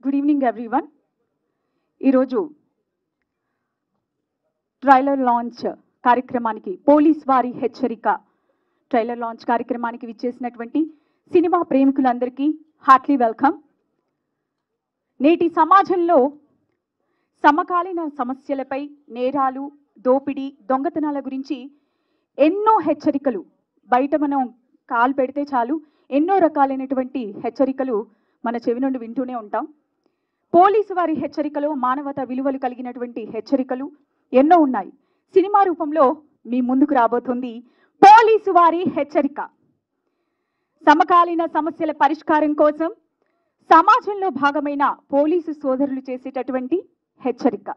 Good evening everyone. ఈరోజు trailer launch కార్యక్రమానికి police వారి హెచ్చరిక ట్రైలర్ లాంచ్ కార్యక్రమానికి విచ్చేసినటువంటి సినిమా ప్రేమికులందరికీ హార్ట్లీ వెల్కమ్. నేటి సమాజంలో సమకాలీన సమస్యలపై నేరాలు, దోపిడీ, దొంగతనాల గురించి ఎన్నో హెచ్చరికలు బయట మనం కాలు పెడితే చాలు ఎన్నో రకాలైనటువంటి హెచ్చరికలు మన చెవి నుండి వింటూనే ఉంటాం. పోలీసు వారి హెచ్చరికలు, మానవతా విలువలు కలిగినటువంటి హెచ్చరికలు ఎన్నో ఉన్నాయి. సినిమా రూపంలో మీ ముందుకు రాబోతుంది పోలీసు వారి హెచ్చరిక. సమకాలీన సమస్యల పరిష్కారం కోసం సమాజంలో భాగమైన పోలీసు సోదరులు చేసేటటువంటి హెచ్చరిక.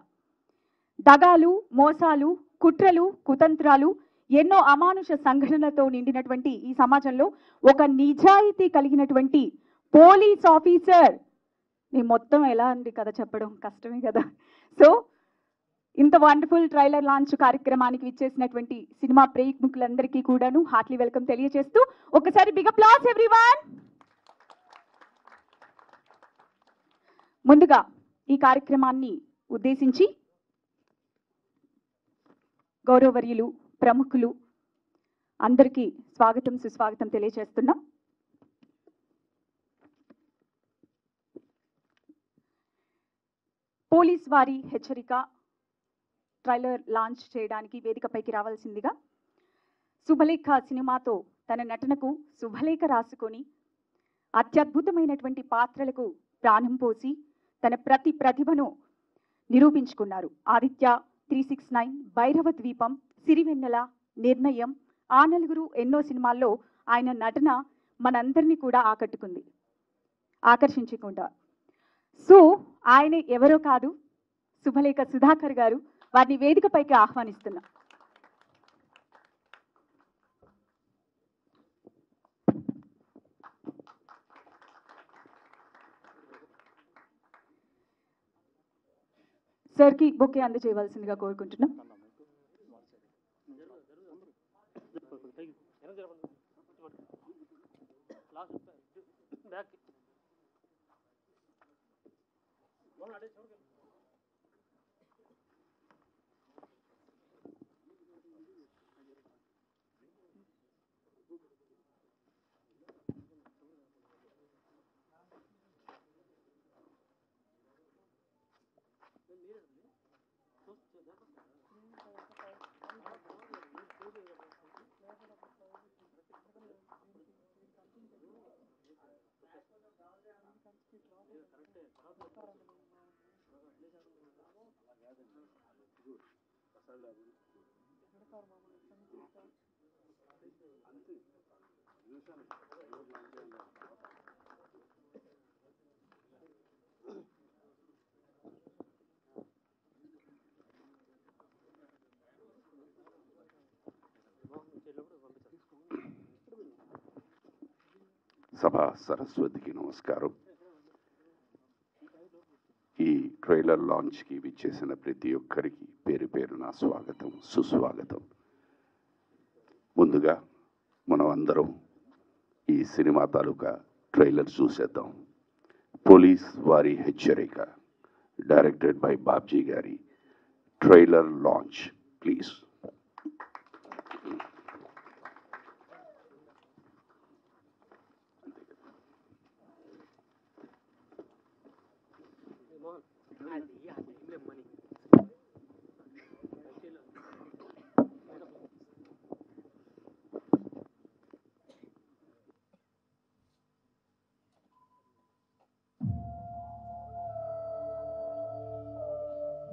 దగాలు, మోసాలు, కుట్రలు, కుతంత్రాలు, ఎన్నో అమానుష సంఘటనలతో నిండినటువంటి ఈ సమాజంలో ఒక నిజాయితీ కలిగినటువంటి పోలీస్ ఆఫీసర్, నేను మొత్తం ఎలా అండి కథ చెప్పడం కష్టమే కదా. సో ఇంత వండర్ఫుల్ ట్రైలర్ లాంచ్ కార్యక్రమానికి విచ్చేసినటువంటి సినిమా ప్రేమికులందరికీ కూడాను హార్ట్లీ వెల్కమ్ తెలియజేస్తూ ఒకసారి బిగ్ అప్లాస్ ఎవ్రీవన్. ముందుగా ఈ కార్యక్రమాన్ని ఉద్దేశించి గౌరవవర్యులు, ప్రముఖులు అందరికీ స్వాగతం, సుస్వాగతం తెలియజేస్తున్నాం. పోలీస్ వారి హెచ్చరిక ట్రైలర్ లాంచ్ చేయడానికి వేదికపైకి రావాల్సిందిగా శుభలేఖ సినిమాతో తన నటనకు శుభలేఖ రాసుకొని అత్యద్భుతమైనటువంటి పాత్రలకు ప్రాణం పోసి తన ప్రతిభను నిరూపించుకున్నారు. ఆదిత్య, 369, భైరవ ద్వీపం, సిరివెన్నెల, నిర్ణయం, ఆ నలుగురు ఎన్నో సినిమాల్లో ఆయన నటన మనందరినీ కూడా ఆకర్షించకుండా. సో ఆయన ఎవరో కాదు, శుభలేఖ సుధాకర్ గారు. వారిని వేదికపైకి ఆహ్వానిస్తున్నా. సార్కి బొకే అందజేయవలసిందిగా కోరుకుంటున్నాం. సభా సరస్వతికి నమస్కారం. ఈ ట్రైలర్ లాంచ్కి విచ్చేసిన ప్రతి ఒక్కరికి పేరు పేరున స్వాగతం, సుస్వాగతం. ముందుగా మనం అందరం ఈ సినిమా తాలూకా ట్రైలర్ చూసేద్దాం. పోలీస్ వారి హెచ్చరిక, డైరెక్టెడ్ బై బాబ్జీ గారి ట్రైలర్ లాంచ్ ప్లీజ్.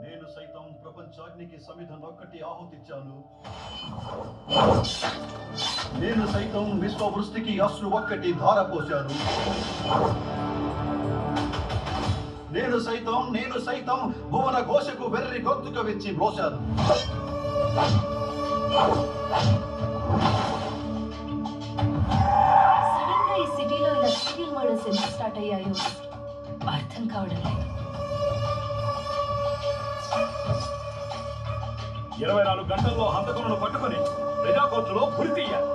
నేను సైతం ప్రపంచాగ్నికి సమిధనొక్కటి ఆహుతిచ్చాను. నేను సైతం విశ్వవృష్టికి అశ్రు ఒక్కటి ధారపోశాను. నేను సైతం భువన ఘోషకు వెర్రి గొంతుక వెచ్చి బ్రోశాను. సడన్ గా ఈ సిటీలో ఇలా సీరియల్ మర్డర్స్ ఎందుకు స్టార్ట్ అయ్యాయో అర్థం కావడం లేదు. 24 గంటల్లో హంతకులను పట్టుకుని ప్రజా కోర్టులో ఉరి తీయాలి.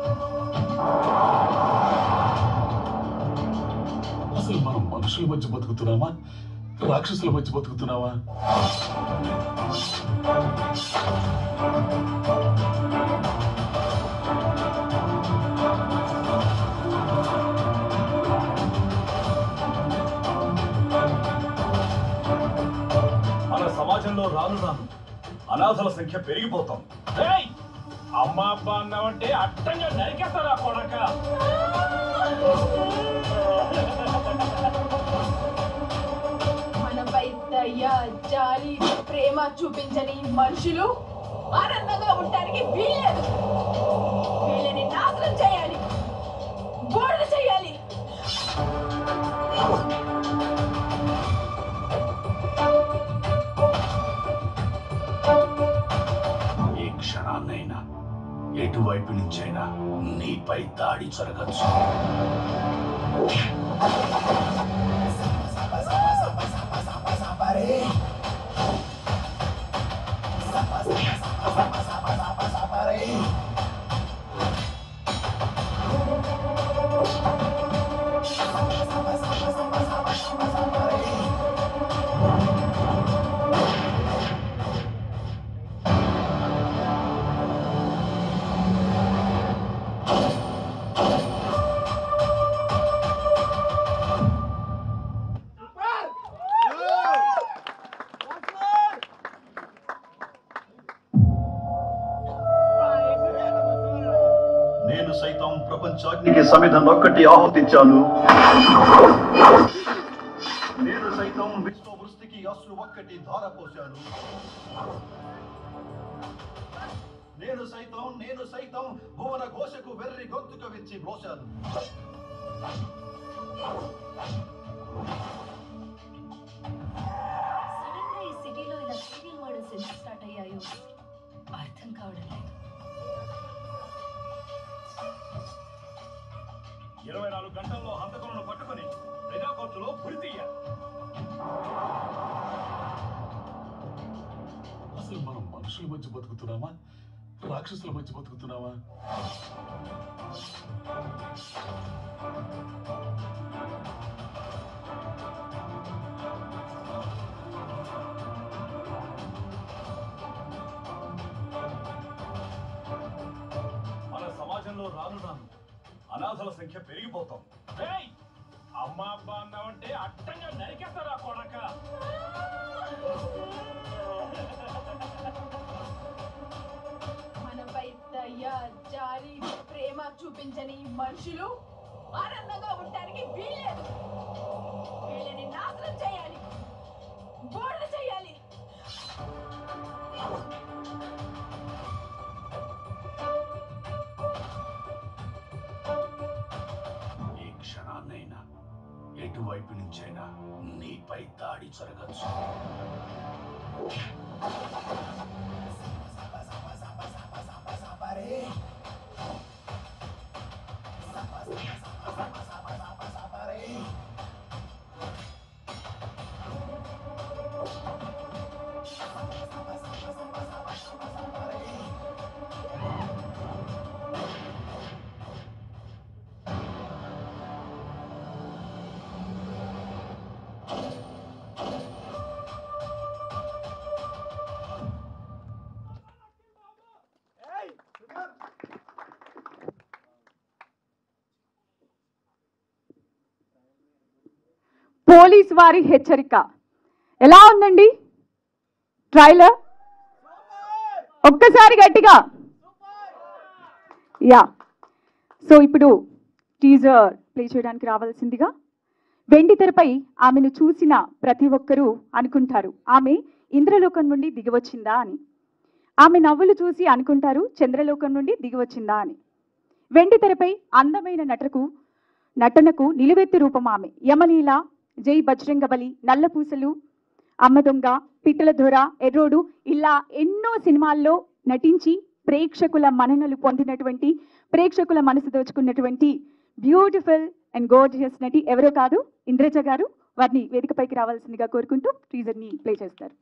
అసలు మనం మనుషుల మధ్య బతుకుతున్నామా రాక్షసుల మధ్య బతుకుతున్నావా? మన సమాజంలో రాను రాను అనాథల సంఖ్య పెరిగిపోతాం. అమ్మ అబ్బ అన్నావంటే అట్టంగా నరికేస్తారా కొడక? మనపై దయ, జాలి, ప్రేమ చూపించని మనుషులు ఆనందంగా ఉండడానికి వీల్లేదు. వీళ్ళని నాశనం చేయాలి, బోర్డు చేయాలి. ఏ క్షణాన్నైనా ఎటువైపు నుంచైనా నీపై దాడి జరగచ్చు. నేను సైతం ప్రపంచాగ్నికి సమిధనొక్కటి ఆహుతించాను. నేను సైతం విశ్వవృష్టికి అశ్రు ఒక్కటి ధారపోశాను. నేను సైతం భువన ఘోషకు వెర్రి గొంతుక విచ్చి బ్రోశాను. సడన్ గా ఈ సిటీలో ఇలా సీరియల్ మర్డర్స్ ఎందుకు స్టార్ట్ అయ్యాయో అర్థం కావడం లేదు. 24 గంటల్లో హంతకులను పట్టుకుని ప్రజా కోర్టులో ఉరి తీయాలి. అసలు మనం మనుషుల మధ్య బతుకుతున్నామా, రాక్షసుల మధ్య బతుకుతున్నామా? మన సమాజంలో రాను రాను అనాథల సంఖ్య పెరిగిపోతాం. అమ్మ అబ్బ అన్నావంటే అట్టంగా నరికేస్తారా కొడక? మనపై దయ, జాలి, ప్రేమ చూపించని మనుషులు ఆనందంగా ఉండడానికి వీల్లేదు. వీళ్ళని నాశనం చేయాలి, బోర్డు చేయాలి. ఏ క్షణాన్నైనా ఎటువైపు నుంచైనా నీపై దాడి జరగచ్చు. పోలీస్ వారి హెచ్చరిక ఎలా ఉందండి ట్రైలర్? ఒక్కసారి గట్టిగా యా. సో ఇప్పుడు టీజర్ ప్లే చేయడానికి రావాల్సిందిగా. వెండి తెరపై ఆమెను చూసిన ప్రతి ఒక్కరూ అనుకుంటారు ఆమె ఇంద్రలోకం నుండి దిగివచ్చిందా అని. ఆమె నవ్వులు చూసి అనుకుంటారు చంద్రలోకం నుండి దిగివచ్చిందా అని. వెండి తెరపై అందమైన నటనకు నిలువెత్తు రూపం ఆమె. యమలీల, జై బజరంగబలి, నల్లపూసలు, అమ్మ దొంగ, పిట్టల దొర, ఎర్రోడు ఇలా ఎన్నో సినిమాల్లో నటించి ప్రేక్షకుల మన్ననలు పొందినటువంటి, ప్రేక్షకుల మనసు దోచుకున్నటువంటి బ్యూటిఫుల్ అండ్ గోర్జియస్ నటి ఎవరో కాదు ఇంద్రజ గారు. వారిని వేదికపైకి రావాల్సిందిగా కోరుకుంటూ టీజర్ని ప్లే చేస్తారు.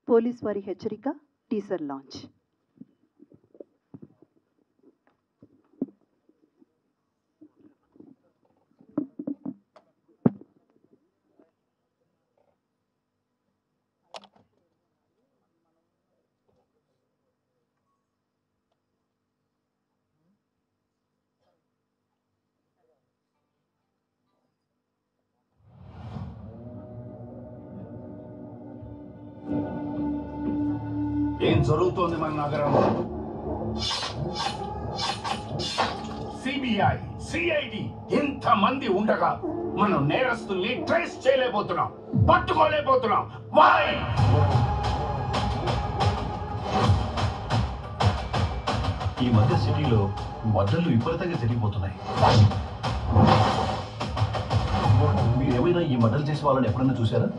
పోలీస్ వారి హెచ్చరిక టీజర్ లాంచ్. ఏం జరుగుతోంది మన నగరంలో? సిబిఐ, సిఐడి ఇంతమంది ఉండగా మనం నేరస్తుల్ని ట్రేస్ చేయలేకపోతున్నాం, పట్టుకోలేకపోతున్నాం. వై? ఈ మధ్య సిటీలో మర్డర్లు విపరీతంగా జరిగిపోతున్నాయి. మీరేమైనా ఈ మర్డర్ చేసే వాళ్ళని ఎప్పుడైనా చూసారా?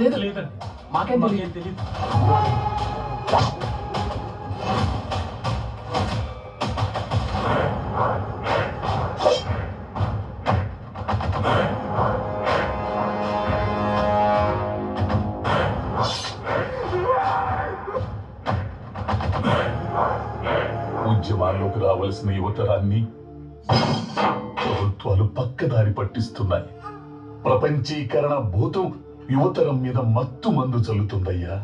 లేదండి, మాకేం తెలియదు. ఉద్యమాల్లోకి రావాల్సిన యువతరాన్ని ప్రభుత్వాలు పక్కదారి పట్టిస్తున్నాయి. ప్రపంచీకరణ భూతం యువతరం మీద మత్తు మందు చల్లుతుందయ్యా.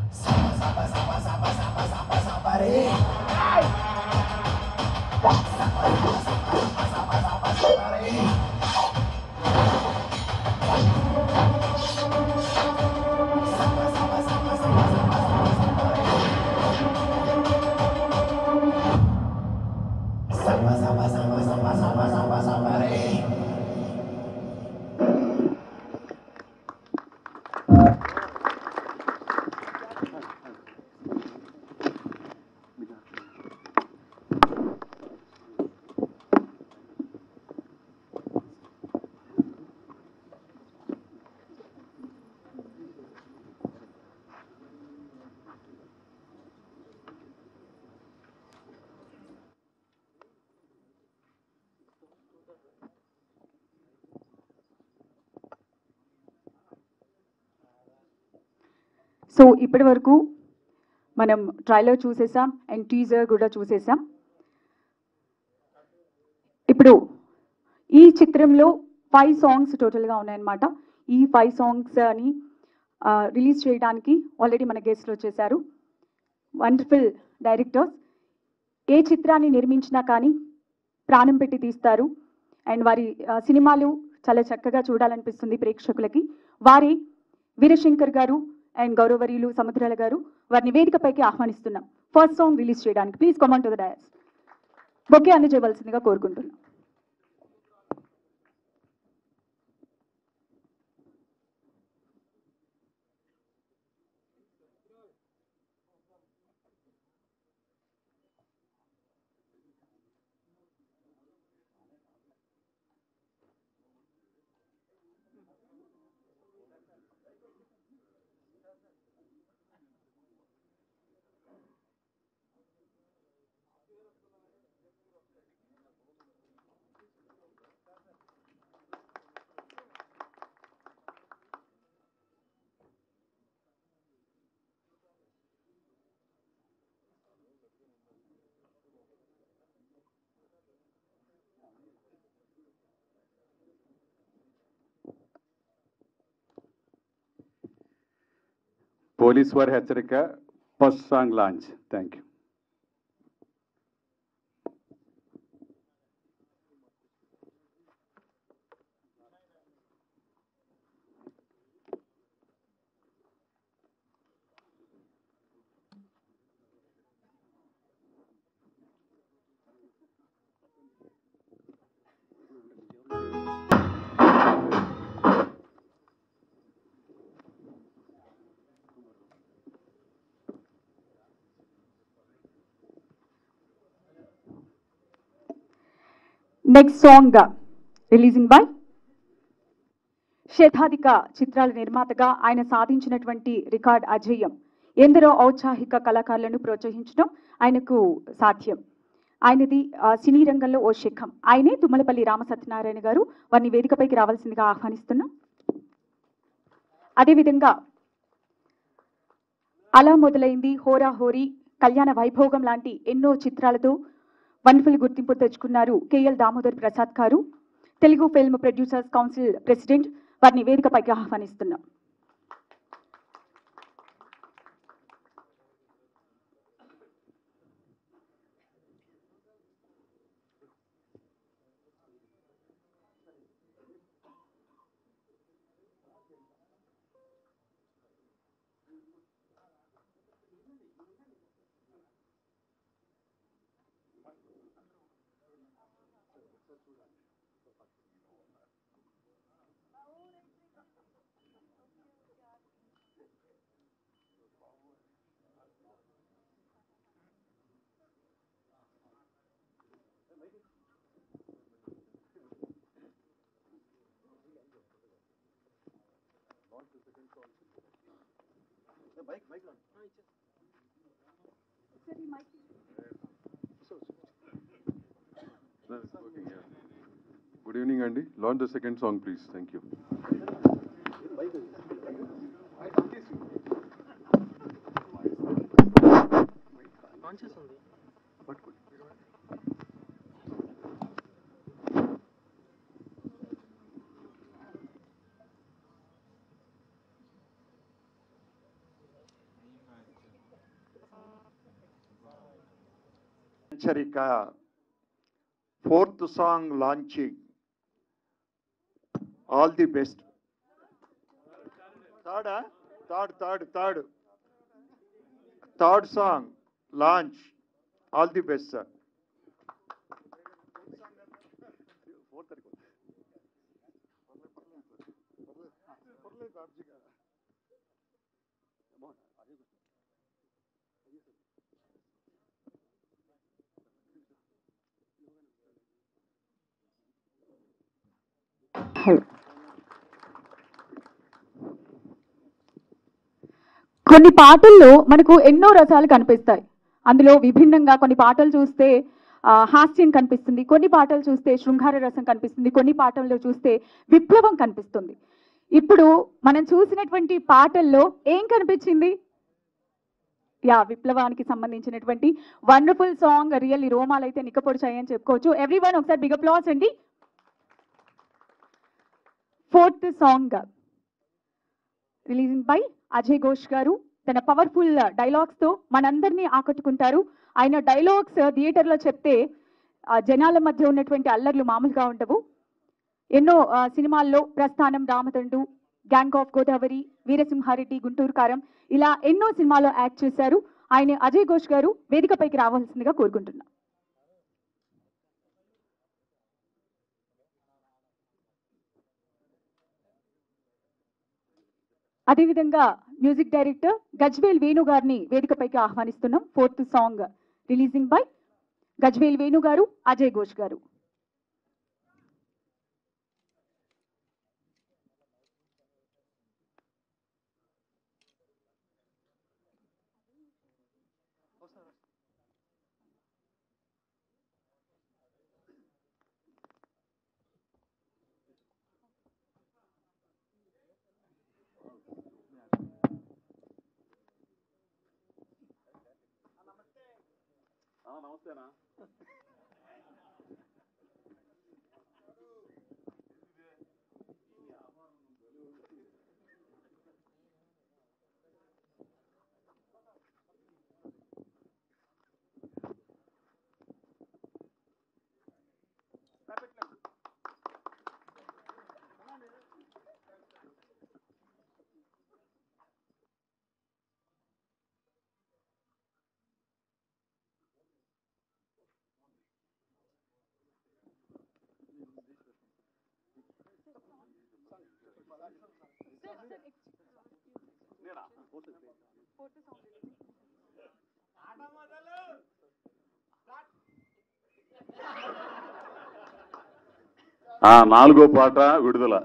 సో ఇప్పటి వరకు మనం ట్రైలర్ చూసేసాం అండ్ టీజర్ కూడా చూసేసాం. ఇప్పుడు ఈ చిత్రంలో 5 సాంగ్స్ టోటల్గా ఉన్నాయన్నమాట. ఈ 5 సాంగ్స్ని రిలీజ్ చేయడానికి ఆల్రెడీ మన గెస్ట్లు వచ్చేసారు. Wonderful directors. ఏ చిత్రాన్ని నిర్మించినా కానీ ప్రాణం పెట్టి తీస్తారు అండ్ వారి సినిమాలు చాలా చక్కగా చూడాలనిపిస్తుంది ప్రేక్షకులకి. వారి వీరశంకర్ గారు అండ్ గౌరవరీయులు సముద్రాల గారు వారిని వేదికపైకి ఆహ్వానిస్తున్నాం ఫస్ట్ సాంగ్ రిలీజ్ చేయడానికి. Please come on to the dais. Bouquet అందజేయవలసిందిగా కోరుకుంటున్నాం. పోలీస్ వారి హెచ్చరిక first song launch. Thank you. Next song releasing by శతాధిక చిత్రాల నిర్మాతగా ఆయన సాధించినటువంటి రికార్డ్ అజేయం. ఎందరో ఔత్సాహిక కళాకారులను ప్రోత్సహించడం ఆయనకు సాధ్యం. ఆయనది సినీ రంగంలో ఓ శిఖం. ఆయనే తుమ్మలపల్లి రామసత్యనారాయణ గారు. వారిని వేదికపైకి రావాల్సిందిగా ఆహ్వానిస్తున్నాం. అదేవిధంగా అలా మొదలైంది, హోరాహోరీ, కళ్యాణ వైభోగం లాంటి ఎన్నో చిత్రాలతో వండర్ఫుల్ గుర్తింపు తెచ్చుకున్నారు కేఎల్ దామోదర్ ప్రసాద్ గారు, Telugu film producers council president. వారిని వేదికపైకి ఆహ్వానిస్తున్నాం. Good evening, Andy. Launch the second song, please. Thank you. హెచ్చరిక fourth song launching. All the best. Third song launch. All the best sir. కొన్ని పాటల్లో మనకు ఎన్నో రసాలు కనిపిస్తాయి. అందులో విభిన్నంగా కొన్ని పాటలు చూస్తే హాస్యం కనిపిస్తుంది, కొన్ని పాటలు చూస్తే శృంగార రసం కనిపిస్తుంది, కొన్ని పాటల్లో చూస్తే విప్లవం కనిపిస్తుంది. ఇప్పుడు మనం చూసినటువంటి పాటల్లో ఏం కనిపించింది? విప్లవానికి సంబంధించినటువంటి వండర్ఫుల్ సాంగ్. రియల్లీ రోమాలు అయితే నిక్కపొడిచాయి అని చెప్పుకోవచ్చు. ఎవ్రీవన్ ఒకసారి బిగ్ అప్లాస్ అండి. Fourth song releasing by Ajay Ghosh గారు. తన పవర్ఫుల్ డైలాగ్స్ తో మనందరినీ ఆకట్టుకుంటారు. ఆయన డైలాగ్స్ థియేటర్లో చెప్తే జనాల మధ్య ఉన్నటువంటి అల్లర్లు మామూలుగా ఉండవు. ఎన్నో సినిమాల్లో ప్రస్థానం, రామతండు, గ్యాంగ్ ఆఫ్ గోదావరి, వీరసింహారెడ్డి, గుంటూరు కారం, ఇలా ఎన్నో సినిమాల్లో యాక్ట్ చేశారు. ఆయన అజయ్ ఘోష్ గారు వేదికపైకి రావాల్సిందిగా కోరుకుంటున్నాం. అదేవిధంగా మ్యూజిక్ డైరెక్టర్ గజ్వేల్ వేణు గారిని వేదికపైకి ఆహ్వానిస్తున్నాం. Fourth song releasing by Gajwel Venu గారు, అజయ్ ఘోష్ గారు. నమస్తేనా. నాలుగో పాట విడుదల.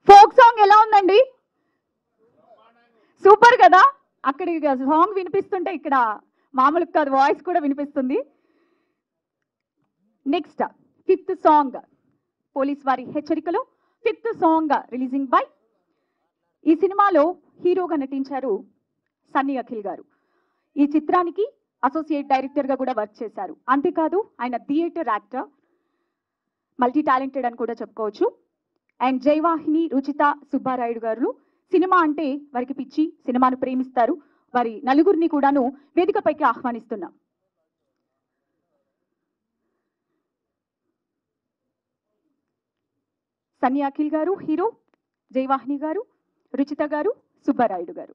ఫోక్ సాంగ్ ఎలా ఉందండి? సూపర్ కదా. అక్కడ సాంగ్ వినిపిస్తుంటే ఇక్కడ మామూలు కాదు, వాయిస్ కూడా వినిపిస్తుంది. నెక్స్ట్ 5th సాంగ్ పోలీస్ వారి హెచ్చరికలో 5th సాంగ్ రిలీజింగ్ బై. ఈ సినిమాలో హీరోగా నటించారు సన్నీ అఖిల్ గారు. ఈ చిత్రానికి అసోసియేట్ డైరెక్టర్గా కూడా వర్క్ చేశారు. అంతేకాదు ఆయన థియేటర్ యాక్టర్, మల్టీ టాలెంటెడ్ అని కూడా చెప్పుకోవచ్చు. అండ్ జయవాహిని, రుచిత, సుబ్బారాయుడు గారు సినిమా అంటే వారికి పిచ్చి, సినిమాను ప్రేమిస్తారు. వారి నలుగురిని కూడాను వేదికపైకి ఆహ్వానిస్తున్నాం. సన్నీ అఖిల్ గారు హీరో, జయవాహిని గారు, రుచిత గారు, సుబ్బారాయుడు గారు.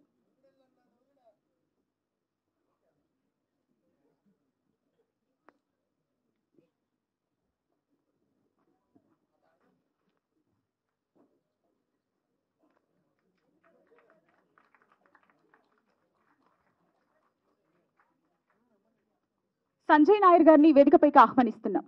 సంజయ్ నాయర్ గారిని వేదికపైకి ఆహ్వానిస్తున్నాం.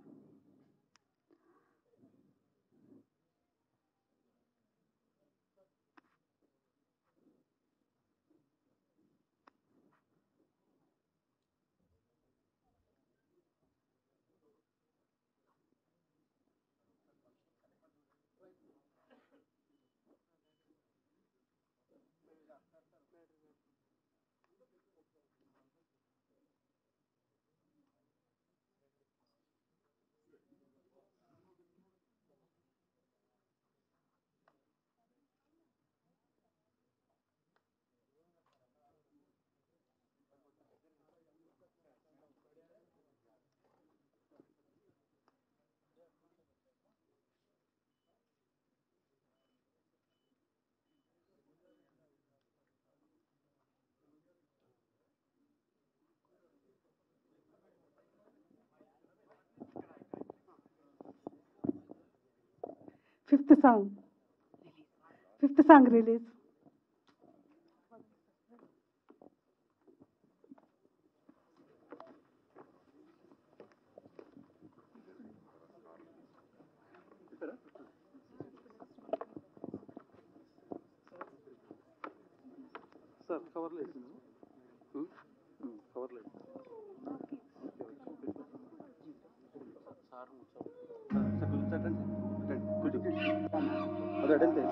Fifth song release. Sir cover లేదు, కవర్ లేదు సార్. అదే అడంతే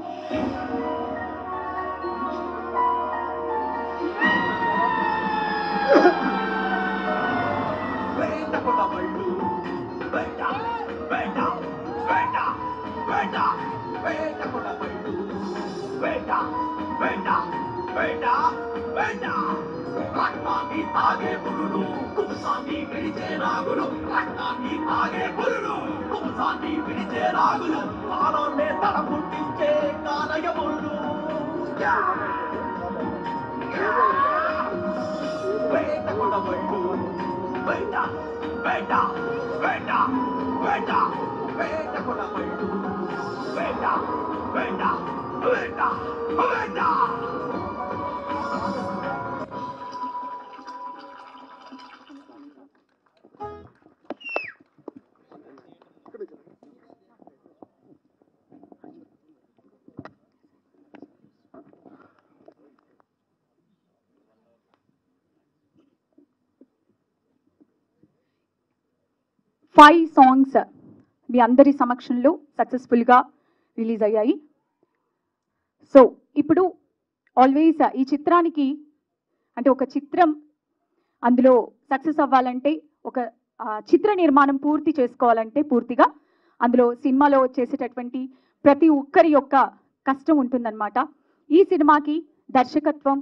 రక్తాన్ని తాగే పురుడు కుమసాన్ని విడిచే నాగులు, రక్తాన్ని తాగే పురుడు కుమసాన్ని విడిచే నాగులు, కాలాన్నే తల పుట్టించే కాలయములు. వేట కొడవళ్ళు వేట వేట వేట వేట వేట కొడవళ్ళు వేట వేట వేట వేట. ఫైవ్ సాంగ్స్ మీ అందరి సమక్షంలో సక్సెస్ఫుల్గా రిలీజ్ అయ్యాయి. సో ఇప్పుడు ఆల్వేస్ ఈ చిత్రానికి అంటే ఒక చిత్రం అందులో సక్సెస్ అవ్వాలంటే, ఒక చిత్ర నిర్మాణం పూర్తి చేసుకోవాలంటే పూర్తిగా అందులో సినిమాలో చేసేటటువంటి ప్రతి ఒక్కరి యొక్క కష్టం ఉంటుందన్నమాట. ఈ సినిమాకి దర్శకత్వం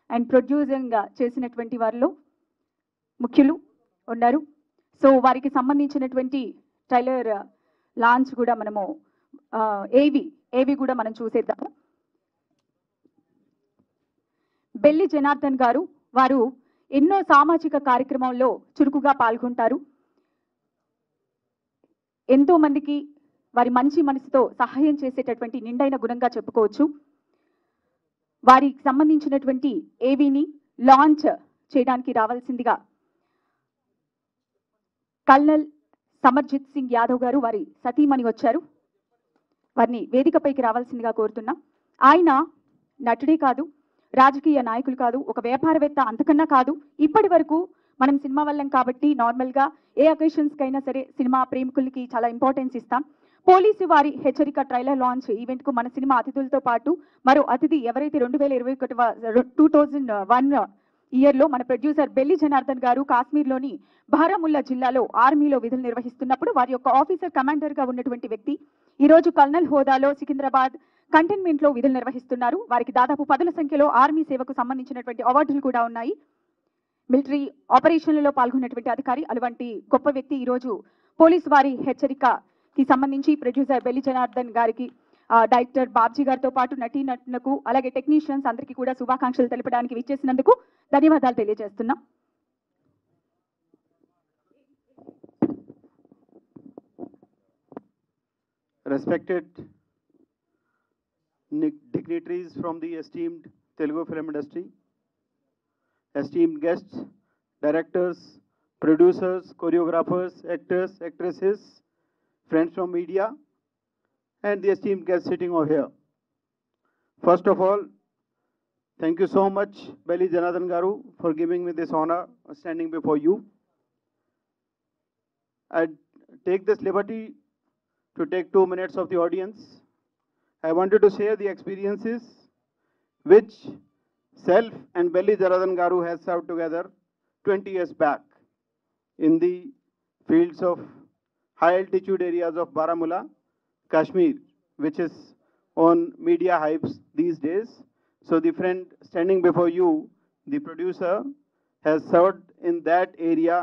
అండ్ ప్రొడ్యూసింగ్ చేసినటువంటి వారిలో ముఖ్యులు ఉన్నారు. సో వారికి సంబంధించినటువంటి ట్రైలర్ లాంచ్ కూడా మనము ఏవి కూడా మనం చూసేద్దాము. బెల్లి జనార్దన్ గారు, వారు ఎన్నో సామాజిక కార్యక్రమాల్లో చురుకుగా పాల్గొంటారు. ఎంతో మందికి వారి మంచి మనసుతో సహాయం చేసేటటువంటి నిండైన గుణంగా చెప్పుకోవచ్చు. వారికి సంబంధించినటువంటి ఏవిని లాంచ్ చేయడానికి రావాల్సిందిగా కల్నల్ సమర్జిత్ సింగ్ యాదవ్ గారు వారి సతీమణి వచ్చారు. వారిని వేదికపైకి రావాల్సిందిగా కోరుతున్నాం. ఆయన నటుడే కాదు, రాజకీయ నాయకులు కాదు, ఒక వ్యాపారవేత్త అంతకన్నా కాదు. ఇప్పటి వరకు మనం సినిమా వాళ్ళం కాబట్టి నార్మల్గా ఏ అకేషన్స్కైనా సరే సినిమా ప్రేమికులకి చాలా ఇంపార్టెన్స్ ఇస్తాం. పోలీసు వారి హెచ్చరిక ట్రైలర్ లాంచ్ ఈవెంట్కు మన సినిమా అతిథులతో పాటు మరో అతిథి ఎవరైతే 2021 ఇయర్లో మన ప్రొడ్యూసర్ బెల్లి జనార్దన్ గారు కాశ్మీర్లోని బారాముల్లా జిల్లాలో ఆర్మీలో విధులు నిర్వహిస్తున్నప్పుడు వారి యొక్క ఆఫీసర్ కమాండర్గా ఉన్నటువంటి వ్యక్తి ఈరోజు కల్నల్ హోదాలో సికింద్రాబాద్ కంటైన్మెంట్లో విధులు నిర్వహిస్తున్నారు. వారికి దాదాపు 10ల సంఖ్యలో ఆర్మీ సేవకు సంబంధించినటువంటి అవార్డులు కూడా ఉన్నాయి. మిలిటరీ ఆపరేషన్లలో పాల్గొన్నటువంటి అధికారి అటువంటి గొప్ప వ్యక్తి ఈరోజు పోలీసు వారి హెచ్చరికకి సంబంధించి ప్రొడ్యూసర్ బెల్లి జనార్దన్ గారికి, డైరెక్టర్ బాబ్జీ గారితో పాటు నటీనటులకు అలాగే టెక్నీషియన్స్ అందరికీ కూడా శుభాకాంక్షలు తెలపడానికి విచ్చేసినందుకు ధన్యవాదాలు తెలియజేస్తున్నాం. Respected dignitaries from the esteemed Telugu film industry, esteemed guests, directors, producers, choreographers, actors, actresses, friends from media, and the esteemed guests sitting over here. First of all, thank you so much, Belli Janardhan Garu, for giving me this honor of standing before you. I take this liberty to take 2 minutes of the audience. I wanted to share the experiences which self and Belli Janardhan Garu has served together 20 years back in the fields of high altitude areas of Baramulla, Kashmir, which is on media hypes these days. So the friend standing before you, the producer, has served in that area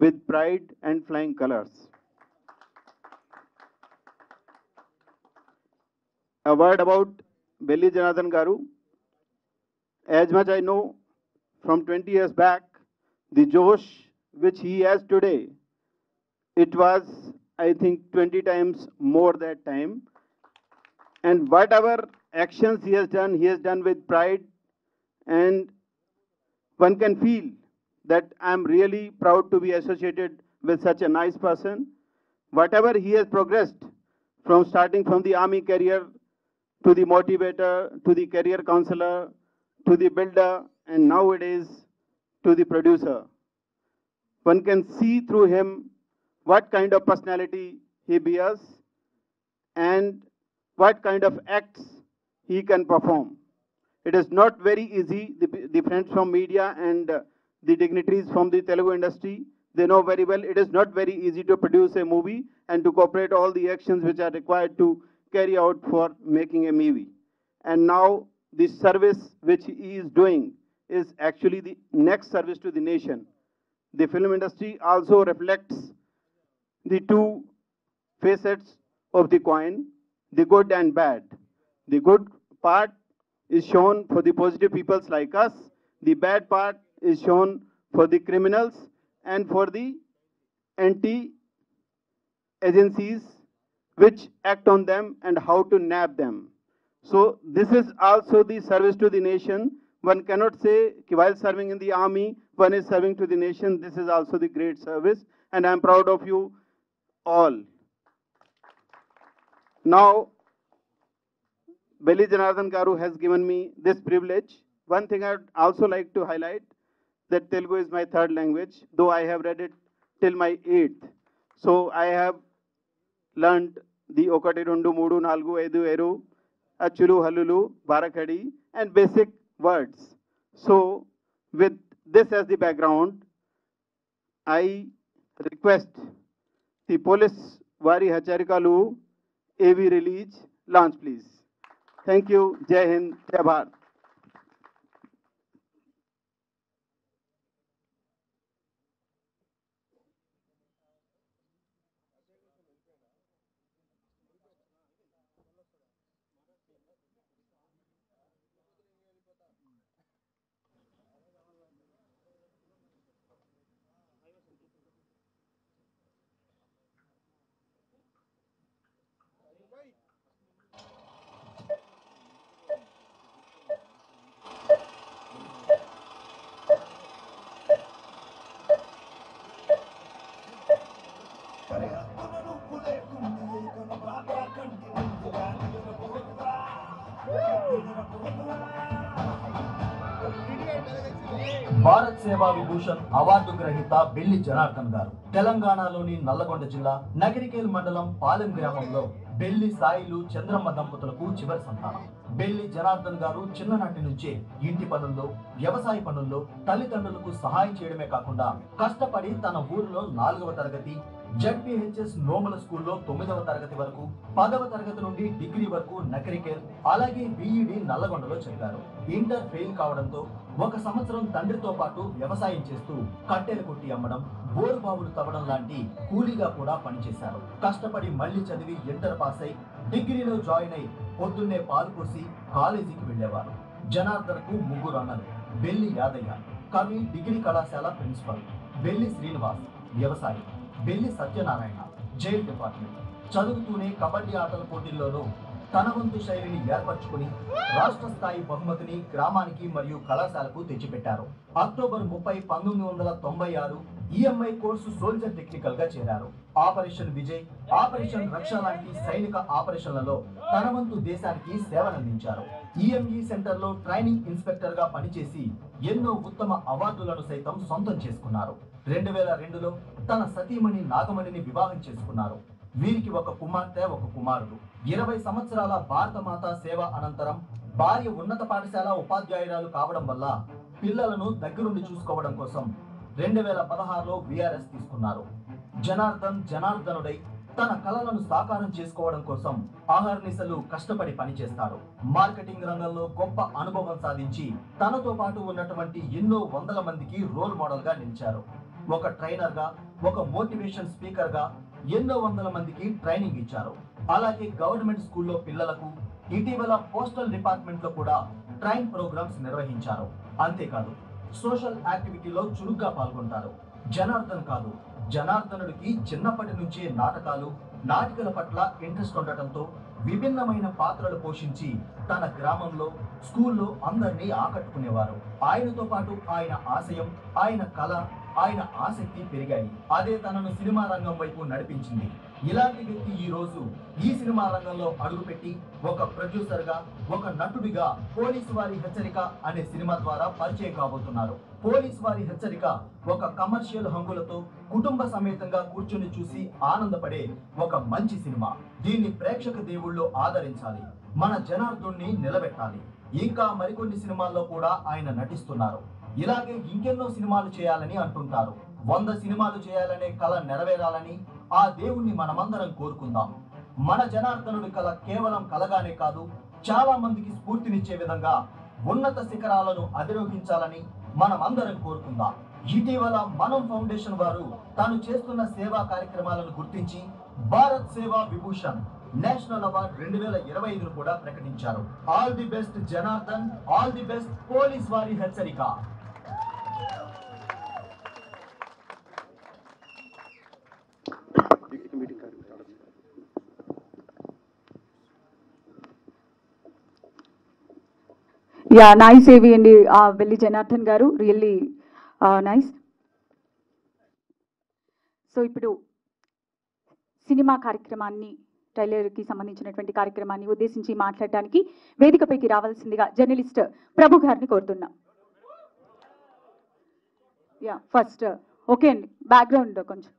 with pride and flying colors. A word about Belli Janardhan Garu. As much I know, from 20 years back, the Josh which he has today, it was, I think, 20 times more that time. And whatever actions he has done with pride, and one can feel that I'm really proud to be associated with such a nice person. Whatever he has progressed from starting from the army career to the motivator, to the career counselor, to the builder, and nowadays to the producer. One can see through him what kind of personality he bears and what kind of acts he can perform. It is not very easy. The friends from media and the dignitaries from the Telugu industry, they know very well it is not very easy to produce a movie and to cooperate all the actions which are required to carry out for making a movie. And now the service which he is doing is actually the next service to the nation. The film industry also reflects the two facets of the coin, the good and bad. The good part is shown for the positive peoples like us. The bad part is shown for the criminals and for the anti-agencies which act on them and how to nab them. So this is also the service to the nation. One cannot say while serving in the army, one is serving to the nation. This is also the great service, and I am proud of you all. Now, Belli Janardhan Garu has given me this privilege. One thing I would also like to highlight, that Telugu is my third language, though I have read it till my 8th. So I have learned the Okati Rundu Mudu Nalgu Edu Eru, Achulu Halulu, Barakadi, and basic words. So with this as the background, I request the police Vari Hacharikalu AV release launch, please. Thank you. Jai Hind, Jai Bharat. Bharat సేవా Vibhushan award గ్రహీత belly Janardhan గారు తెలంగాణలోని నల్లగొండ జిల్లా నగరికేల్ మండలం పాలెం గ్రామంలో belly Sailu Chandramma దంపతులకు చివరి సంతానం. బెల్లి జనార్దన్ గారు చిన్ననాటి నుంచే ఇంటి పనుల్లో, వ్యవసాయ పనుల్లో తల్లిదండ్రులకు సహాయం చేయడమే కాకుండా కష్టపడి తన ఊరిలో 4వ తరగతి, జడ్పీహెచ్ఎస్ నోముల స్కూల్లో 9వ తరగతి వరకు, 10వ తరగతి నుండి డిగ్రీ వరకు నకరికేల్, అలాగే బిఈడి నల్లగొండలో చదివారు. ఇంటర్ ఫెయిల్ కావడంతో 1 సంవత్సరం తండ్రితో పాటు వ్యవసాయం చేస్తూ కట్టెలు కొట్టి అమ్మడం, బోరు బావులు తవ్వడం లాంటి కూలీగా కూడా పనిచేశారు. కష్టపడి మళ్లీ చదివి ఇంటర్ పాస్ అయి డిగ్రీలో జాయిన్ అయి పొద్దున్నే పాలు పోసి కాలేజీకి వెళ్లేవారు. జనార్దన్కు 3 అన్నలు. బెల్లి యాదయ్య కవి, డిగ్రీ కళాశాల ప్రిన్సిపల్, బెల్లి శ్రీనివాస్ వ్యవసాయం, బెల్లి సత్యనారాయణ జైల్ డిపార్ట్మెంట్. చదువుతూనే కబడ్డీ ఆటల పోటీల్లోనూ తన వంతు శైలిని ఏర్పరచుకుని రాష్ట్ర స్థాయి బహుమతిని గ్రామానికి మరియు కళాశాలకు తెచ్చిపెట్టారు. October 30, 1996 EMI course soldier technical గా చేరారు. ఆపరేషన్ విజయ్, ఆపరేషన్ రక్ష లాంటి సైనిక ఆపరేషన్లలో తన వంతు దేశానికి సేవలందించారు. ఈఎంఈ సెంటర్ లో ట్రైనింగ్ ఇన్స్పెక్టర్ గా పనిచేసి ఎన్నో ఉత్తమ అవార్డులను సైతం సొంతం చేసుకున్నారు. 2002లో తన సతీమణి నాగమణిని వివాహం చేసుకున్నారు. వీరికి 1 కుమార్తె, 1 కుమారుడు. 20 సంవత్సరాల భారత మాతా సేవ అనంతరం భార్య ఉన్నత పాఠశాల ఉపాధ్యాయురాలు కావడం వల్ల పిల్లలను దగ్గరుండి చూసుకోవడం కోసం 2016లో విఆర్ఎస్ తీసుకున్నారు. జనార్దనుడై తన కలలను సాకారం చేసుకోవడం కోసం ఆహర్నిశలు కష్టపడి పనిచేస్తాడు. మార్కెటింగ్ రంగంలో గొప్ప అనుభవం సాధించి తనతో పాటు ఉన్నటువంటి ఎన్నో వందల మందికి రోల్ మోడల్ గా నిలిచారు. ఒక ట్రైనర్ గా, ఒక మోటివేషన్ స్పీకర్ గా ఎన్నో వందల మందికి ట్రైనింగ్ ఇచ్చారు. అలాగే గవర్నమెంట్ స్కూల్లో పిల్లలకు, ఇటీవల పోస్టల్ డిపార్ట్మెంట్ లో కూడా ట్రైన్ ప్రోగ్రామ్స్ నిర్వహించారు. అంతేకాదు సోషల్ యాక్టివిటీలో చురుగ్గా పాల్గొంటారు. జనార్దనుడికి చిన్నప్పటి నుంచే నాటకాల పట్ల ఇంట్రెస్ట్ ఉండటంతో విభిన్నమైన పాత్రలు పోషించి తన గ్రామంలో, స్కూల్లో అందరినీ ఆకట్టుకునేవారు. ఆయనతో పాటు ఆయన ఆశయం, ఆయన కళ, ఆయన ఆసక్తి పెరిగాయి. అదే తనను సినిమా రంగం వైపు నడిపించింది. ఇలాంటి వ్యక్తి ఈ రోజు ఈ సినిమా రంగంలో అడుగుపెట్టి ఒక ప్రొడ్యూసర్ గా, ఒక నటుడిగా పోలీసు వారి హెచ్చరిక అనే సినిమా ద్వారా పరిచయం కాబోతున్నారు. పోలీసు వారి హెచ్చరిక ఒక కమర్షియల్ హంగులతో కుటుంబ సమేతంగా కూర్చొని చూసి ఆనందపడే ఒక మంచి సినిమా. దీన్ని ప్రేక్షక దేవుళ్ళు ఆదరించాలి, మన జనార్దన్ని నిలబెట్టాలి. ఇంకా మరికొన్ని సినిమాల్లో కూడా ఆయన నటిస్తున్నారు. ఇలాగే ఇంకెన్నో సినిమాలు చేయాలని అంటుంటారు. 100 సినిమాలు చేయాలనే కళ నెరవేరాలని ఆ దేవుణ్ణి మనమందరం కోరుకుందాం. మన జనార్దనుడి కళ కేవలం కలగానే కాదు, చాలా మందికి స్ఫూర్తినిచ్చే విధంగా ఉన్నత శిఖరాలను అధిరోహించాలని మనమందరం కోరుకుందాం. ఇటీవల మనం ఫౌండేషన్ వారు తాను చేస్తున్న సేవా కార్యక్రమాలను గుర్తించి భారత్ సేవా విభూషణ్ నేషనల్ అవార్డ్ 2025ను కూడా ప్రకటించారు. All the best Janardhan, all the best police వారి హెచ్చరిక. యా, నైస్ ఏవి అండి బెల్లి జనార్దన్ గారు, రియల్లీ నైస్. సో ఇప్పుడు సినిమా కార్యక్రమాన్ని, ట్రైలర్కి సంబంధించినటువంటి కార్యక్రమాన్ని ఉద్దేశించి మాట్లాడడానికి వేదికపైకి రావాల్సిందిగా జర్నలిస్ట్ ప్రభు గారిని కోరుతున్నాం. యా, ఫస్ట్ ఓకే అండి, బ్యాక్గ్రౌండ్ కొంచెం.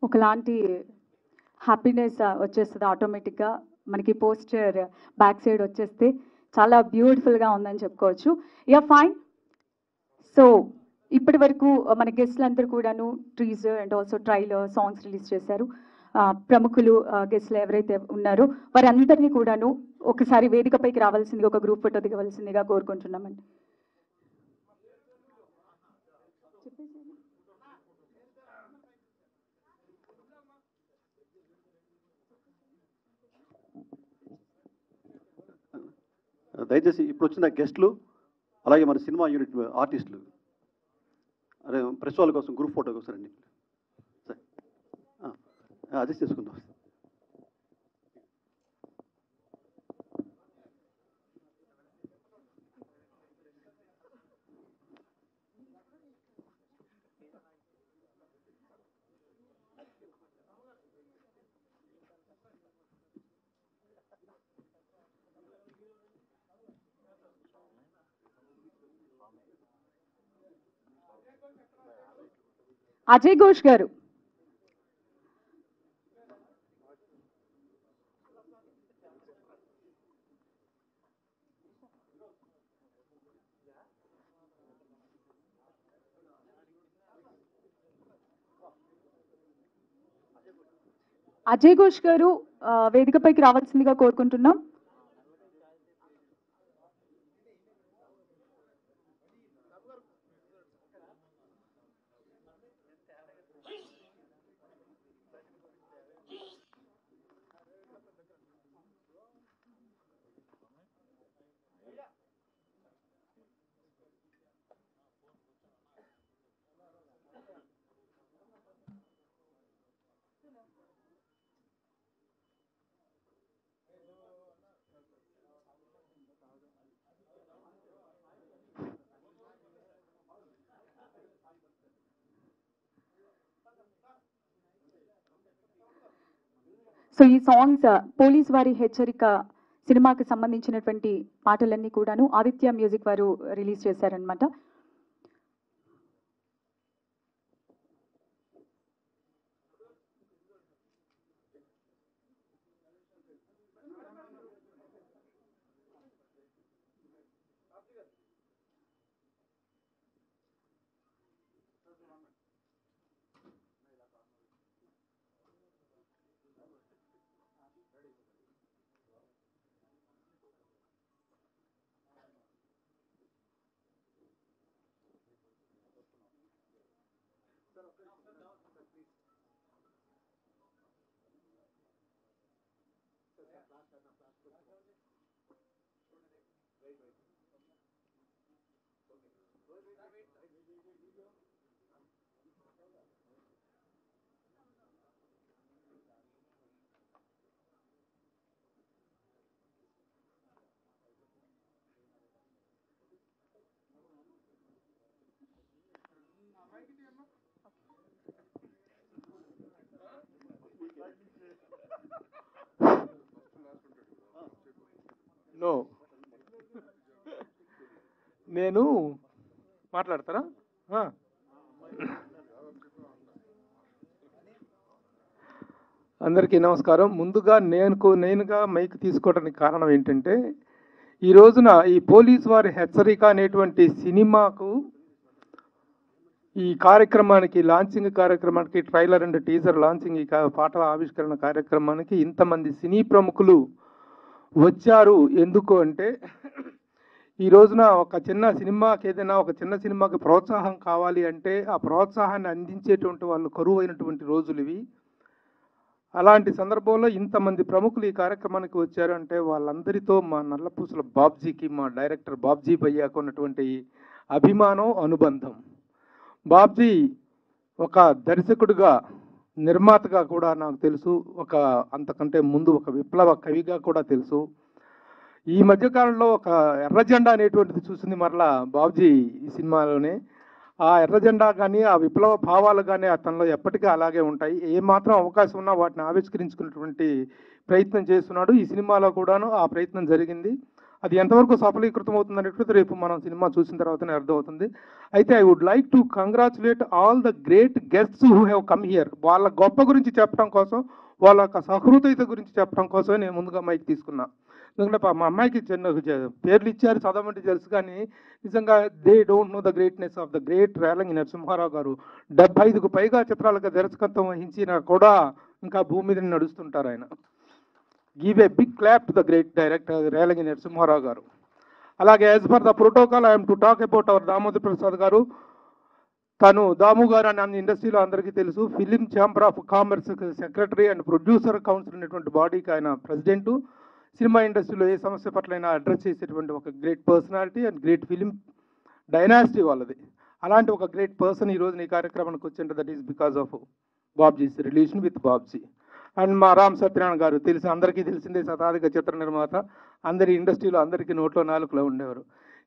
ఒకలాంటి హ్యాపీనెస్ వచ్చేస్తుంది ఆటోమేటిక్గా. మనకి పోస్టర్ బ్యాక్ సైడ్ వచ్చేస్తే చాలా బ్యూటిఫుల్గా ఉందని చెప్పుకోవచ్చు. Yeah fine. సో ఇప్పటి వరకు మన గెస్ట్లు అందరూ కూడాను teaser and also trailer songs release చేశారు. ప్రముఖులు గెస్ట్లు ఎవరైతే ఉన్నారో వారందరినీ కూడాను ఒకసారి వేదికపైకి రావాల్సిందిగా, ఒక గ్రూప్ ఫోటో దిగవలసిందిగా కోరుకుంటున్నామండి. దయచేసి ఇప్పుడు వచ్చిన గెస్ట్లు అలాగే మన సినిమా యూనిట్ ఆర్టిస్టులు అదే ప్రెస్ వాళ్ళ కోసం గ్రూప్ ఫోటో కోసం రండి. సరే అడ్జస్ట్ చేసుకుందాం. అజయ్ ఘోష్ గారు. అజయ్ ఘోష్ గారు వేదికపైకి రావాల్సిందిగా కోరుకుంటున్నాం. సో ఈ సాంగ్స్ పోలీస్ వారి హెచ్చరిక సినిమాకి సంబంధించినటువంటి పాటలన్నీ కూడాను ఆదిత్య మ్యూజిక్ వారు రిలీజ్ చేశారనమాట. నో నేను మాట్లాడతారా? అందరికీ నమస్కారం. ముందుగా నేనుగా మైక్ తీసుకోవడానికి కారణం ఏంటంటే, ఈ రోజున ఈ పోలీస్ వారి హెచ్చరిక అనేటువంటి సినిమాకు ఈ కార్యక్రమానికి లాంచింగ్ కార్యక్రమానికి ట్రైలర్ అండ్ టీజర్ లాంచింగ్ ఈ పాటల ఆవిష్కరణ కార్యక్రమానికి ఇంతమంది సినీ ప్రముఖులు వచ్చారు. ఎందుకు అంటే, ఈ రోజున ఒక చిన్న సినిమాకి ఏదైనా ఒక చిన్న సినిమాకి ప్రోత్సాహం కావాలి అంటే ఆ ప్రోత్సాహాన్ని అందించేటువంటి వాళ్ళు కరువైనటువంటి రోజులు ఇవి. అలాంటి సందర్భంలో ఇంతమంది ప్రముఖులు ఈ కార్యక్రమానికి వచ్చారు అంటే వాళ్ళందరితో మా నల్లపూసల బాబ్జీకి, మా డైరెక్టర్ బాబ్జీ భయ్యాకు ఉన్నటువంటి అభిమానం, అనుబంధం. బాబ్జీ ఒక దర్శకుడిగా, నిర్మాతగా కూడా నాకు తెలుసు. అంతకంటే ముందు ఒక విప్లవ కవిగా కూడా తెలుసు. ఈ మధ్యకాలంలో ఒక ఎర్ర జెండా అనేటువంటిది చూసింది మరలా బాబ్జీ ఈ సినిమాలోనే. ఆ ఎర్ర జెండా కానీ ఆ విప్లవ భావాలు కానీ అతనిలో ఎప్పటికీ అలాగే ఉంటాయి. ఏమాత్రం అవకాశం ఉన్నా వాటిని ఆవిష్కరించుకునేటువంటి ప్రయత్నం చేస్తున్నాడు. ఈ సినిమాలో కూడాను ఆ ప్రయత్నం జరిగింది. అది ఎంతవరకు సఫలీకృతం అవుతుంది అనేటువంటిది రేపు మనం సినిమా చూసిన తర్వాతనే అర్థమవుతుంది. అయితే I would like to congratulate all the great guests who have come here. వాళ్ళ గొప్ప గురించి చెప్పడం కోసం, వాళ్ళ యొక్క సహృదయత గురించి చెప్పడం కోసమే నేను ముందుగా మైక్ తీసుకున్నా. ఎందుకంటే మా అమ్మాయికి చిన్న పేర్లు ఇచ్చారు, చదవమంటే తెలుసు, కానీ నిజంగా they don't know the greatness of the great Relangi Narasimha Rao. 75కు పైగా చిత్రాలకు దర్శకత్వం వహించినా కూడా ఇంకా భూమి మీద నడుస్తుంటారు ఆయన. Give a big clap to the great director Relangi Narasimha Rao. అలాగే as per the protocol I'm to talk about our Damodar Prasad గారు. తను దాము గారు అని అన్ని ఇండస్ట్రీలో అందరికీ తెలుసు. Film chamber of commerce secretary and producer council అనేటువంటి బాడీకి ఆయన ప్రెసిడెంటు. సినిమా ఇండస్ట్రీలో ఏ సమస్య పట్లైనా అడ్రస్ చేసేటువంటి ఒక great personality and great film dynasty వాళ్ళది. అలాంటి ఒక గ్రేట్ పర్సన్ ఈరోజు ఈ కార్యక్రమానికి వచ్చింటే దట్ ఈస్ బికాస్ ఆఫ్ బాబ్జీస్ రిలేషన్ విత్ బాబ్జీ. అండ్ మా రామ్ సత్యనారాయణ గారు తెలుసు, అందరికీ తెలిసిందే, శతాధిక చిత్ర నిర్మాత, అందరి ఇండస్ట్రీలో అందరికీ నోట్లో నాలుగులో ఉండేవారు.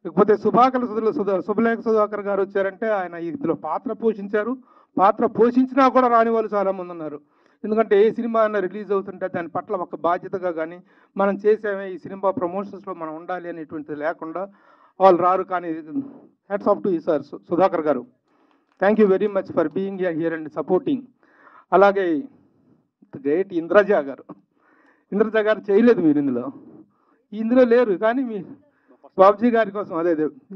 ఇకపోతే శుభలేఖ సుధాకర్ గారు వచ్చారంటే ఆయన ఇందులో పాత్ర పోషించారు. పాత్ర పోషించినా కూడా రాని వాళ్ళు చాలామంది ఉన్నారు. ఎందుకంటే ఏ సినిమా అయినా రిలీజ్ అవుతుంటే దాని పట్ల ఒక బాధ్యతగా కానీ మనం చేసేమే ఈ సినిమా ప్రమోషన్స్లో మనం ఉండాలి అనేటువంటిది లేకుండా వాళ్ళు రారు. కానీ hats off to you sir Sudhakar గారు. Thank you very much for being here and supporting. అలాగే గ్రేట్ ఇంద్రజ గారు. ఇంద్రజ గారు చేయలేదు మీరు ఇందులో లేరు, కానీ మీ బాబ్జీ గారి కోసం అదే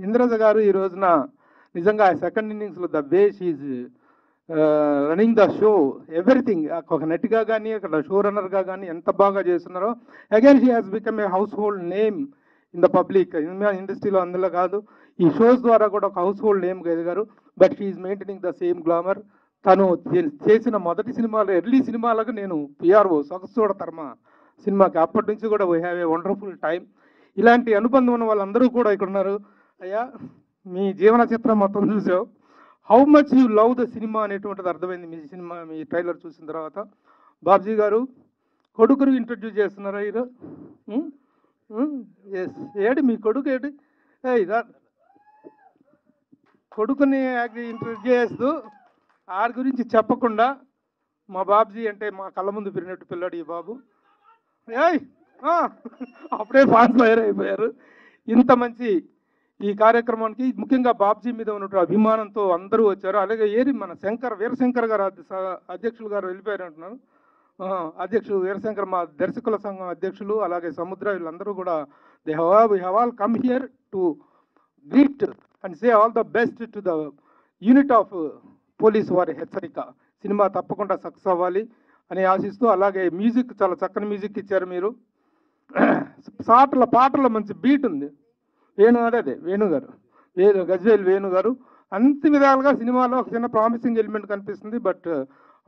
ఇంద్రజ గారు ఈ రోజున నిజంగా సెకండ్ ఇన్నింగ్స్లో the way she's running the show everything, ఒక నటిగా కానీ అక్కడ షో రన్నర్గా కానీ ఎంత బాగా చేస్తున్నారో. Again she has become a house hold name in the public ఇండస్ట్రీలో. అందులో కాదు, ఈ షోస్ ద్వారా కూడా ఒక హౌస్ హోల్డ్ నేమ్ ఎదిగారు. But she's maintaining the same glamour. తను చేసిన మొదటి సినిమాలో ఎర్లీ సినిమాలకు నేను పిఆర్ఓ సొగసూడ తర్మ సినిమాకి అప్పటి నుంచి కూడా we have a wonderful time. ఇలాంటి అనుబంధం ఉన్న వాళ్ళందరూ కూడా ఇక్కడ ఉన్నారు. అయ్యా, మీ జీవన చిత్రం మొత్తం చూసావు, how much you love the cinema అనేటువంటిది అర్థమైంది మీ సినిమా, మీ ట్రైలర్ చూసిన తర్వాత. బాబ్జీ గారు కొడుకును ఇంట్రడ్యూస్ చేస్తున్నారా హీరో? ఎస్, ఏడు మీ కొడుకు ఏడు? కొడుకుని ఇంట్రడ్యూస్ చేస్తూ ఆడి గురించి చెప్పకుండా మా బాబ్జీ అంటే మా కళ్ళ ముందు పెరిగినట్టు పిల్లాడు ఈ బాబు. అప్పుడే ఫాస్ట్ ఫైర్ అయిపోయారు. ఇంత మంచి ఈ కార్యక్రమానికి ముఖ్యంగా బాబ్జీ మీద ఉన్నటువంటి అభిమానంతో అందరూ వచ్చారు. అలాగే మన వీరశంకర్ గారు అధ్యక్షులు గారు వెళ్ళిపోయారు అంటున్నారు. అధ్యక్షుడు వీరశంకర్ మా దర్శకుల సంఘం అధ్యక్షులు, అలాగే సముద్ర, వీళ్ళందరూ కూడా they have all come here to greet and say all the best to the unit of police వారి హెచ్చరిక. సినిమా తప్పకుండా సక్సెస్ అవ్వాలి అని ఆశిస్తూ, అలాగే మ్యూజిక్ చాలా చక్కని మ్యూజిక్ ఇచ్చారు మీరు. పాటల్లో మంచి బీట్ ఉంది. వేణు గారు గజ్వేల్ వేణు గారు అన్ని విధాలుగా సినిమాలో ఒక చిన్న ప్రామిసింగ్ ఎలిమెంట్ కనిపిస్తుంది. బట్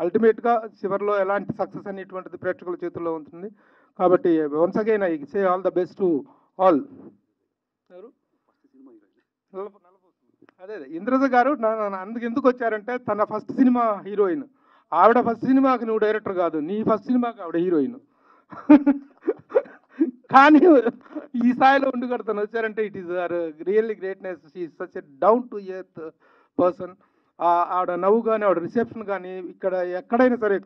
అల్టిమేట్గా చివరిలో ఎలాంటి సక్సెస్ అనేటువంటిది ప్రేక్షకుల చేతుల్లో ఉంటుంది. కాబట్టి once again I say all the best to all. అదే ఇంద్రజ గారు అందుకు ఎందుకు వచ్చారంటే తన ఫస్ట్ సినిమా హీరోయిన్ ఆవిడ. ఫస్ట్ సినిమాకి నువ్వు డైరెక్టర్ కాదు, నీ ఫస్ట్ సినిమాకి ఆవిడ హీరోయిన్. కానీ ఈ స్థాయిలో ఉండి కూడా తను వచ్చారంటే it is really greatness. She is such a down to earth person. ఆవిడ నవ్వు కానీ ఆవిడ రిసెప్షన్ కానీ ఇక్కడ ఎక్కడైనా సరే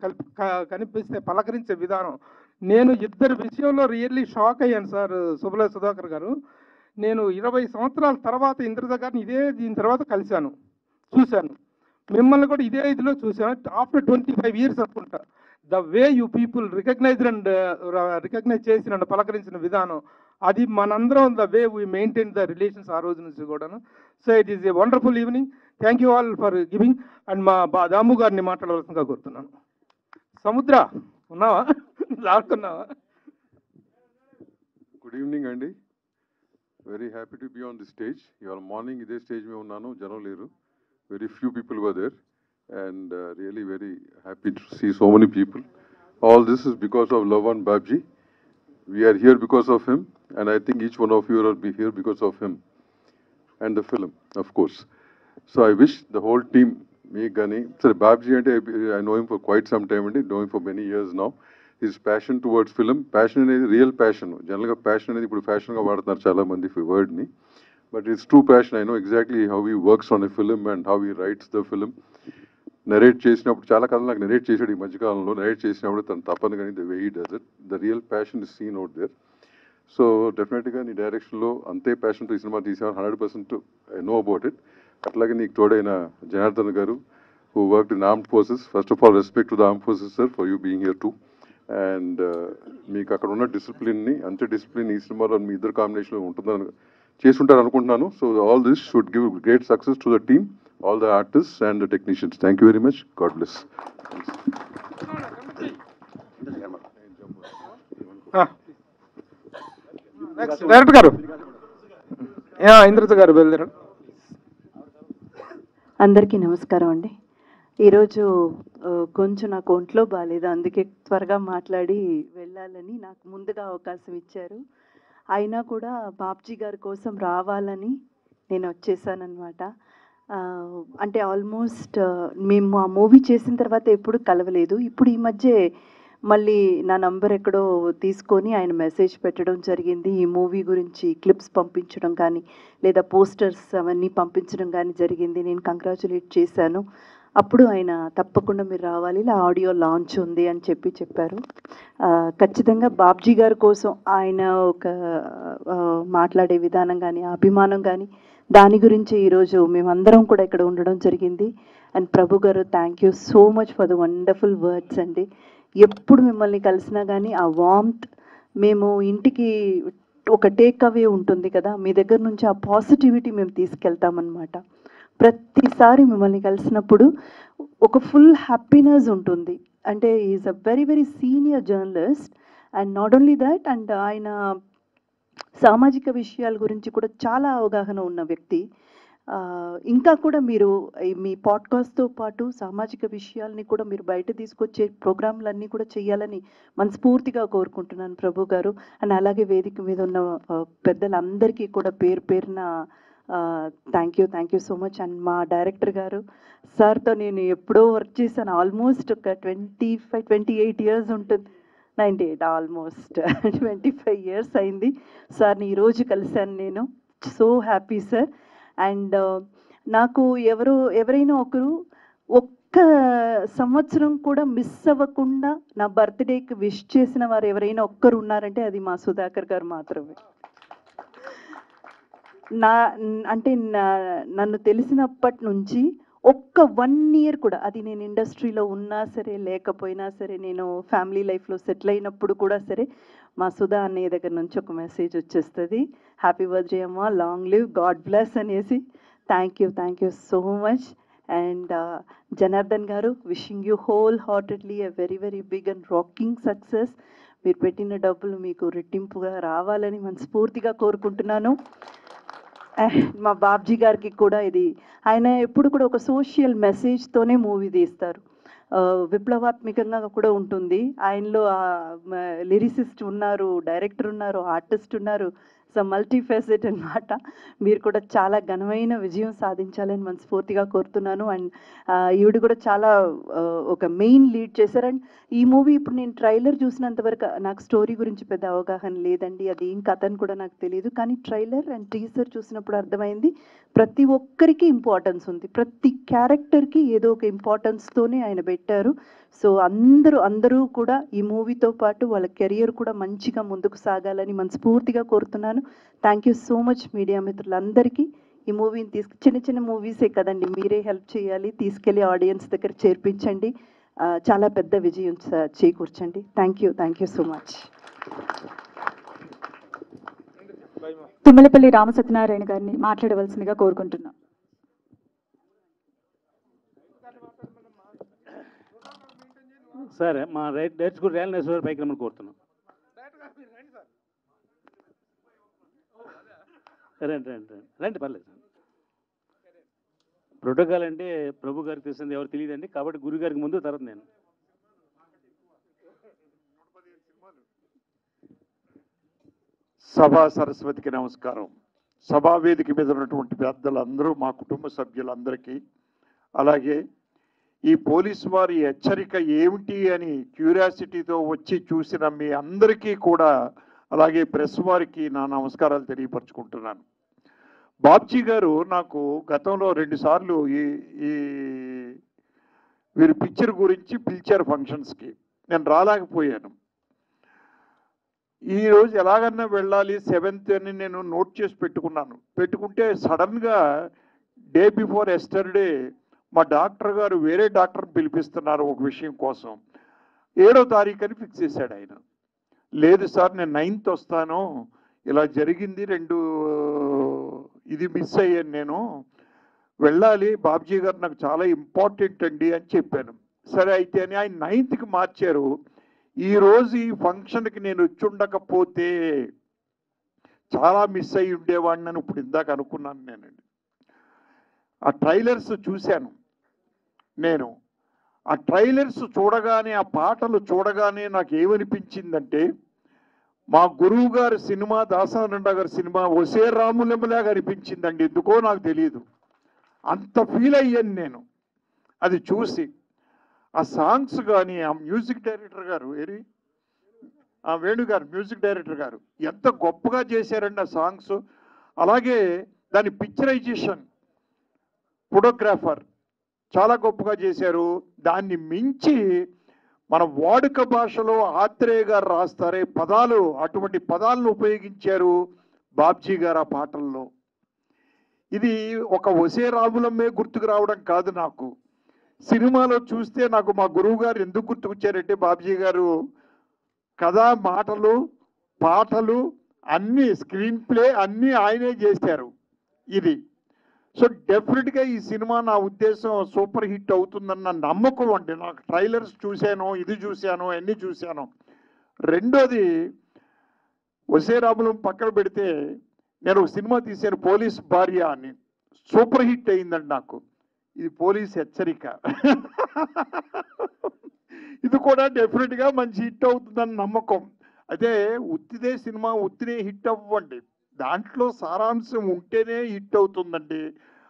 కనిపిస్తే పలకరించే విధానం. నేను ఇద్దరు విషయంలో రియల్లీ షాక్ అయ్యాను సార్ శుభలేఖ సుధాకర్ గారు. నేను 20 సంవత్సరాల తర్వాత ఇంద్రజ గారిని దీని తర్వాత కలిశాను, చూశాను. మిమ్మల్ని కూడా ఇదే ఇదిలో చూశాను ఆఫ్టర్ 25 years అనుకుంటా. The way you people recognise చేసి నన్ను పలకరించిన విధానం, అది మనందరం the way we maintain the relations ఆ రోజు నుంచి కూడాను. So it is a wonderful evening. Thank you all for giving. And మా దాము గారిని మాట్లాడవలసిందిగా కోరుతున్నాను. సముద్ర ఉన్నావా? లాక్కున్నావా? గుడ్ ఈవినింగ్ అండి. Very happy to be on the stage. ఇవాళ మార్నింగ్ ఇదే స్టేజ్ మీద ఉన్నాను, జనం లేరు. Very few people were there, and really very happy to see so many people. All this is because of Lavan Babji. We are here because of him, and I think each one of you will be here because of him and the film, of course. So I wish the whole team, me, Gani, sorry, Babji, and I know him for quite some time, and know him for many years now. His passion towards film. Passion అనేది real passion. జనరల్గా passion అనేది ఇప్పుడు ఫ్యాషన్గా వాడుతున్నారు చాలామంది వర్డ్ని, but it's true passion. I know exactly how he works on a film and how he writes the film. Narrate చేసినప్పుడు చాలా కథలు నాకు నరేట్ చేశాడు ఈ మధ్యకాలంలో. నరేట్ చేసినప్పుడు తను తప్పని కానీ the way he does it, the real passion is seen out there. So డెఫినెట్గా నీ డైరెక్షన్లో అంతే ప్యాషన్తో ఈ సినిమా తీసామని 100% ఐ నో అబౌట్ ఇట్. అట్లాగే నీకు తోడైన జనార్దన్ గారు who worked in armed forces. First of all, respect to the armed forces, sir, for you being here too. And మీకు అక్కడ ఉన్న డిసిప్లిన్ని అంతే డిసిప్లిన్ ఈ సినిమాలో మీ ఇద్దరు కాంబినేషన్లో ఉంటుందని చేస్తుంటారు అనుకుంటున్నాను. So all this should give great success to the team, all the artist and the technicians. Thank you very much. God bless. Director గారు, ఇంద్రజ గారు బయలుదేరారు. అందరికీ నమస్కారం అండి. ఈరోజు కొంచెం నాకు ఒంట్లో బాగాలేదు, అందుకే త్వరగా మాట్లాడి వెళ్ళాలని నాకు ముందుగా అవకాశం ఇచ్చారు. అయినా కూడా బాబ్జీ గారి కోసం రావాలని నేను వచ్చేసానమాట. అంటే ఆల్మోస్ట్ మేము ఆ మూవీ చేసిన తర్వాత ఎప్పుడు కలవలేదు. ఇప్పుడు ఈ మధ్య మళ్ళీ నా నంబర్ ఎక్కడో తీసుకొని ఆయన మెసేజ్ పెట్టడం జరిగింది. ఈ మూవీ గురించి క్లిప్స్ పంపించడం కానీ లేదా పోస్టర్స్ అవన్నీ పంపించడం కానీ జరిగింది. నేను కంగ్రాచులేట్ చేశాను. అప్పుడు ఆయన తప్పకుండా మీరు రావాలి, ఇలా ఆడియో లాంచ్ ఉంది అని చెప్పారు. ఖచ్చితంగా బాబ్జీ గారి కోసం ఆయన ఒక మాట్లాడే విధానం కానీ అభిమానం కానీ దాని గురించి ఈరోజు మేమందరం కూడా ఇక్కడ ఉండడం జరిగింది. అండ్ ప్రభు గారు, thank you so much for the wonderful words అండి. ఎప్పుడు మిమ్మల్ని కలిసినా కానీ ఆ వార్మ్త్, మేము ఇంటికి ఒక టేక్ అవే ఉంటుంది కదా, మీ దగ్గర నుంచి ఆ పాజిటివిటీ మేము తీసుకెళ్తామన్నమాట. ప్రతిసారి మిమ్మల్ని కలిసినప్పుడు ఒక ఫుల్ హ్యాపీనెస్ ఉంటుంది. అంటే is a very very senior journalist and not only that, and ఆయన సామాజిక విషయాల గురించి కూడా చాలా అవగాహన ఉన్న వ్యక్తి. ఇంకా కూడా మీరు మీ పాడ్కాస్ట్తో పాటు సామాజిక విషయాల్ని కూడా మీరు బయట తీసుకొచ్చే ప్రోగ్రాంలన్నీ కూడా చేయాలని మనస్ఫూర్తిగా కోరుకుంటున్నాను ప్రభు గారు. అండ్ అలాగే వేదిక మీద ఉన్న పెద్దలందరికీ కూడా పేరు పేరున thank you so much. And మా డైరెక్టర్ గారు సార్తో నేను ఎప్పుడో వర్క్ చేశాను, ఆల్మోస్ట్ ఒక 28 ఇయర్స్ ఉంటుంది. 98 ఆల్మోస్ట్ 25 ఇయర్స్ అయింది. సార్ని ఈరోజు కలిశాను నేను. So happy sir. అండ్ నాకు ఎవరైనా ఒకరు ఒక్క సంవత్సరం కూడా మిస్ అవ్వకుండా నా బర్త్డేకి విష్ చేసిన వారు ఎవరైనా ఒక్కరు ఉన్నారంటే అది మా సుధాకర్ గారు మాత్రమే. నన్ను తెలిసినప్పటి నుంచి ఒక్క 1 ఇయర్ కూడా, అది నేను ఇండస్ట్రీలో ఉన్నా సరే లేకపోయినా సరే, నేను ఫ్యామిలీ లైఫ్లో సెటిల్ అయినప్పుడు కూడా సరే, మా సుధా అన్నయ్య దగ్గర నుంచి ఒక మెసేజ్ వచ్చేస్తుంది, హ్యాపీ బర్త్డే అమ్మా, లాంగ్ లివ్, గాడ్ బ్లెస్ అనేసి. Thank you so much. And Janardhan గారు, wishing you whole heartedly a very very big and rocking success. మీరు పెట్టిన డబ్బులు మీకు రెట్టింపుగా రావాలని మనస్ఫూర్తిగా కోరుకుంటున్నాను. మా బాబ్జీ గారికి కూడా ఇది, ఆయన ఎప్పుడు కూడా ఒక సోషల్ మెసేజ్తోనే మూవీ తీస్తారు. విప్లవాత్మకంగా కూడా ఉంటుంది. ఆయనలో లిరిసిస్ట్ ఉన్నారు, డైరెక్టర్ ఉన్నారు, ఆర్టిస్ట్ ఉన్నారు. సో మల్టీఫెసెట్ అన్నమాట. మీరు కూడా చాలా ఘనమైన విజయం సాధించాలని మనస్ఫూర్తిగా కోరుతున్నాను. అండ్ ఈవిడ కూడా చాలా ఒక మెయిన్ లీడ్ చేశారు. అండ్ ఈ మూవీ ఇప్పుడు నేను ట్రైలర్ చూసినంతవరకు నాకు స్టోరీ గురించి పెద్ద అవగాహన లేదండి, అది ఏం కథ అని కూడా నాకు తెలియదు. కానీ ట్రైలర్ అండ్ టీజర్ చూసినప్పుడు అర్థమైంది ప్రతి ఒక్కరికి ఇంపార్టెన్స్ ఉంది, ప్రతి క్యారెక్టర్కి ఏదో ఒక ఇంపార్టెన్స్తోనే ఆయన పెట్టారు. సో అందరూ కూడా ఈ మూవీతో పాటు వాళ్ళ కెరియర్ కూడా మంచిగా ముందుకు సాగాలని మనస్ఫూర్తిగా కోరుతున్నాను. Thank you so much media మిత్రులందరికీ. ఈ మూవీని చిన్న మూవీసే కదండి, మీరే హెల్ప్ చేయాలి, తీసుకెళ్ళి ఆడియన్స్ దగ్గర చేర్పించండి, చాలా పెద్ద విజయం చేకూర్చండి. Thank you so much. Tummalapalli Ramasatyanarayana గారిని మాట్లాడవలసిందిగా కోరుకుంటున్నాం. సార్, మా డైరెక్టర్ కూడా రేల్ నేశ్వర పైకి రమ్మని కోరుతున్నాం. రండి పర్లేదు సార్. ప్రోటోకాల్ అంటే ప్రభు గారికి తెలిసింది ఎవరు తెలియదండి, కాబట్టి గురువు గారికి ముందు, తర్వాత నేను. సభా సరస్వతికి నమస్కారం. సభా వేదిక మీద ఉన్నటువంటి పెద్దలందరూ, మా కుటుంబ సభ్యులందరికీ, అలాగే ఈ పోలీసు వారి హెచ్చరిక ఏమిటి అని క్యూరియాసిటీతో వచ్చి చూసిన మీ అందరికీ కూడా, అలాగే ప్రెస్ వారికి నా నమస్కారాలు తెలియపరచుకుంటున్నాను. బాబ్జీ గారు నాకు గతంలో 2 సార్లు ఈ వీరి పిక్చర్ గురించి పిలిచారు ఫంక్షన్స్కి. నేను రాలేకపోయాను. ఈరోజు ఎలాగన్నా వెళ్ళాలి 7th అని నేను నోట్ చేసి పెట్టుకుంటే సడన్గా డే బిఫోర్ ఎస్టర్డే మా డాక్టర్ గారు వేరే డాక్టర్ని పిలిపిస్తున్నారు ఒక విషయం కోసం. 7వ తారీఖు అని ఫిక్స్ చేశాడు ఆయన. లేదు సార్ నేను 9th వస్తాను, ఇలా జరిగింది 2 ఇది మిస్ అయ్యాను, నేను వెళ్ళాలి, బాబ్జీ గారు నాకు చాలా ఇంపార్టెంట్ అండి అని చెప్పాను. సరే అయితే అని ఆయన 9th మార్చారు. ఈరోజు ఈ ఫంక్షన్కి నేను వచ్చి ఉండకపోతే చాలా మిస్ అయ్యి ఉండేవాడిని అని ఇప్పుడు ఇందాక అనుకున్నాను. నేనండి ఆ ట్రైలర్స్ చూశాను. నేను ఆ ట్రైలర్స్ చూడగానే, ఆ పాటలు చూడగానే నాకు ఏమనిపించిందంటే, మా గురువు గారి సినిమా, దాసనారాయణ గారి సినిమా ఒసే రాములమ్మలాగా అనిపించిందండి. ఎందుకో నాకు తెలియదు, అంత ఫీల్ అయ్యాను నేను అది చూసి. ఆ సాంగ్స్ కానీ, ఆ మ్యూజిక్ డైరెక్టర్ గారు ఆ వేణు గారు, మ్యూజిక్ డైరెక్టర్ గారు ఎంత గొప్పగా చేశారండి ఆ సాంగ్స్. అలాగే దాని పిక్చరైజేషన్, ఫోటోగ్రాఫర్ చాలా గొప్పగా చేశారు. దాన్ని మించి మన వాడుక భాషలో ఆత్రేయ గారు రాస్తారే పదాలు, అటువంటి పదాలను ఉపయోగించారు బాబ్జీ గారు ఆ పాటల్లో. ఇది ఒక ఒసే రాములమ్మే గుర్తుకు రావడం కాదు, నాకు సినిమాలో చూస్తే నాకు మా గురువు గారు ఎందుకు గుర్తుకొచ్చారంటే, బాబ్జీ గారు కథ, మాటలు, పాటలు అన్నీ, స్క్రీన్ ప్లే అన్నీ ఆయనే చేశారు. ఇది సో డెఫినెట్గా ఈ సినిమా నా ఉద్దేశం సూపర్ హిట్ అవుతుందన్న నమ్మకం అండి. నాకు ట్రైలర్స్ చూశాను, ఇది చూశాను, అన్నీ చూశాను. రెండోది, ఒసే రాములం పక్కన పెడితే నేను ఒక సినిమా తీశాను పోలీస్ భార్య అని, సూపర్ హిట్ అయిందండి నాకు. ఇది పోలీస్ హెచ్చరిక. ఇది కూడా డెఫినెట్గా మంచి హిట్ అవుతుందని నమ్మకం. అదే ఉత్తిదే సినిమా ఉత్తినే హిట్ అవ్వండి, దాంట్లో సారాంశం ఉంటేనే హిట్ అవుతుందండి.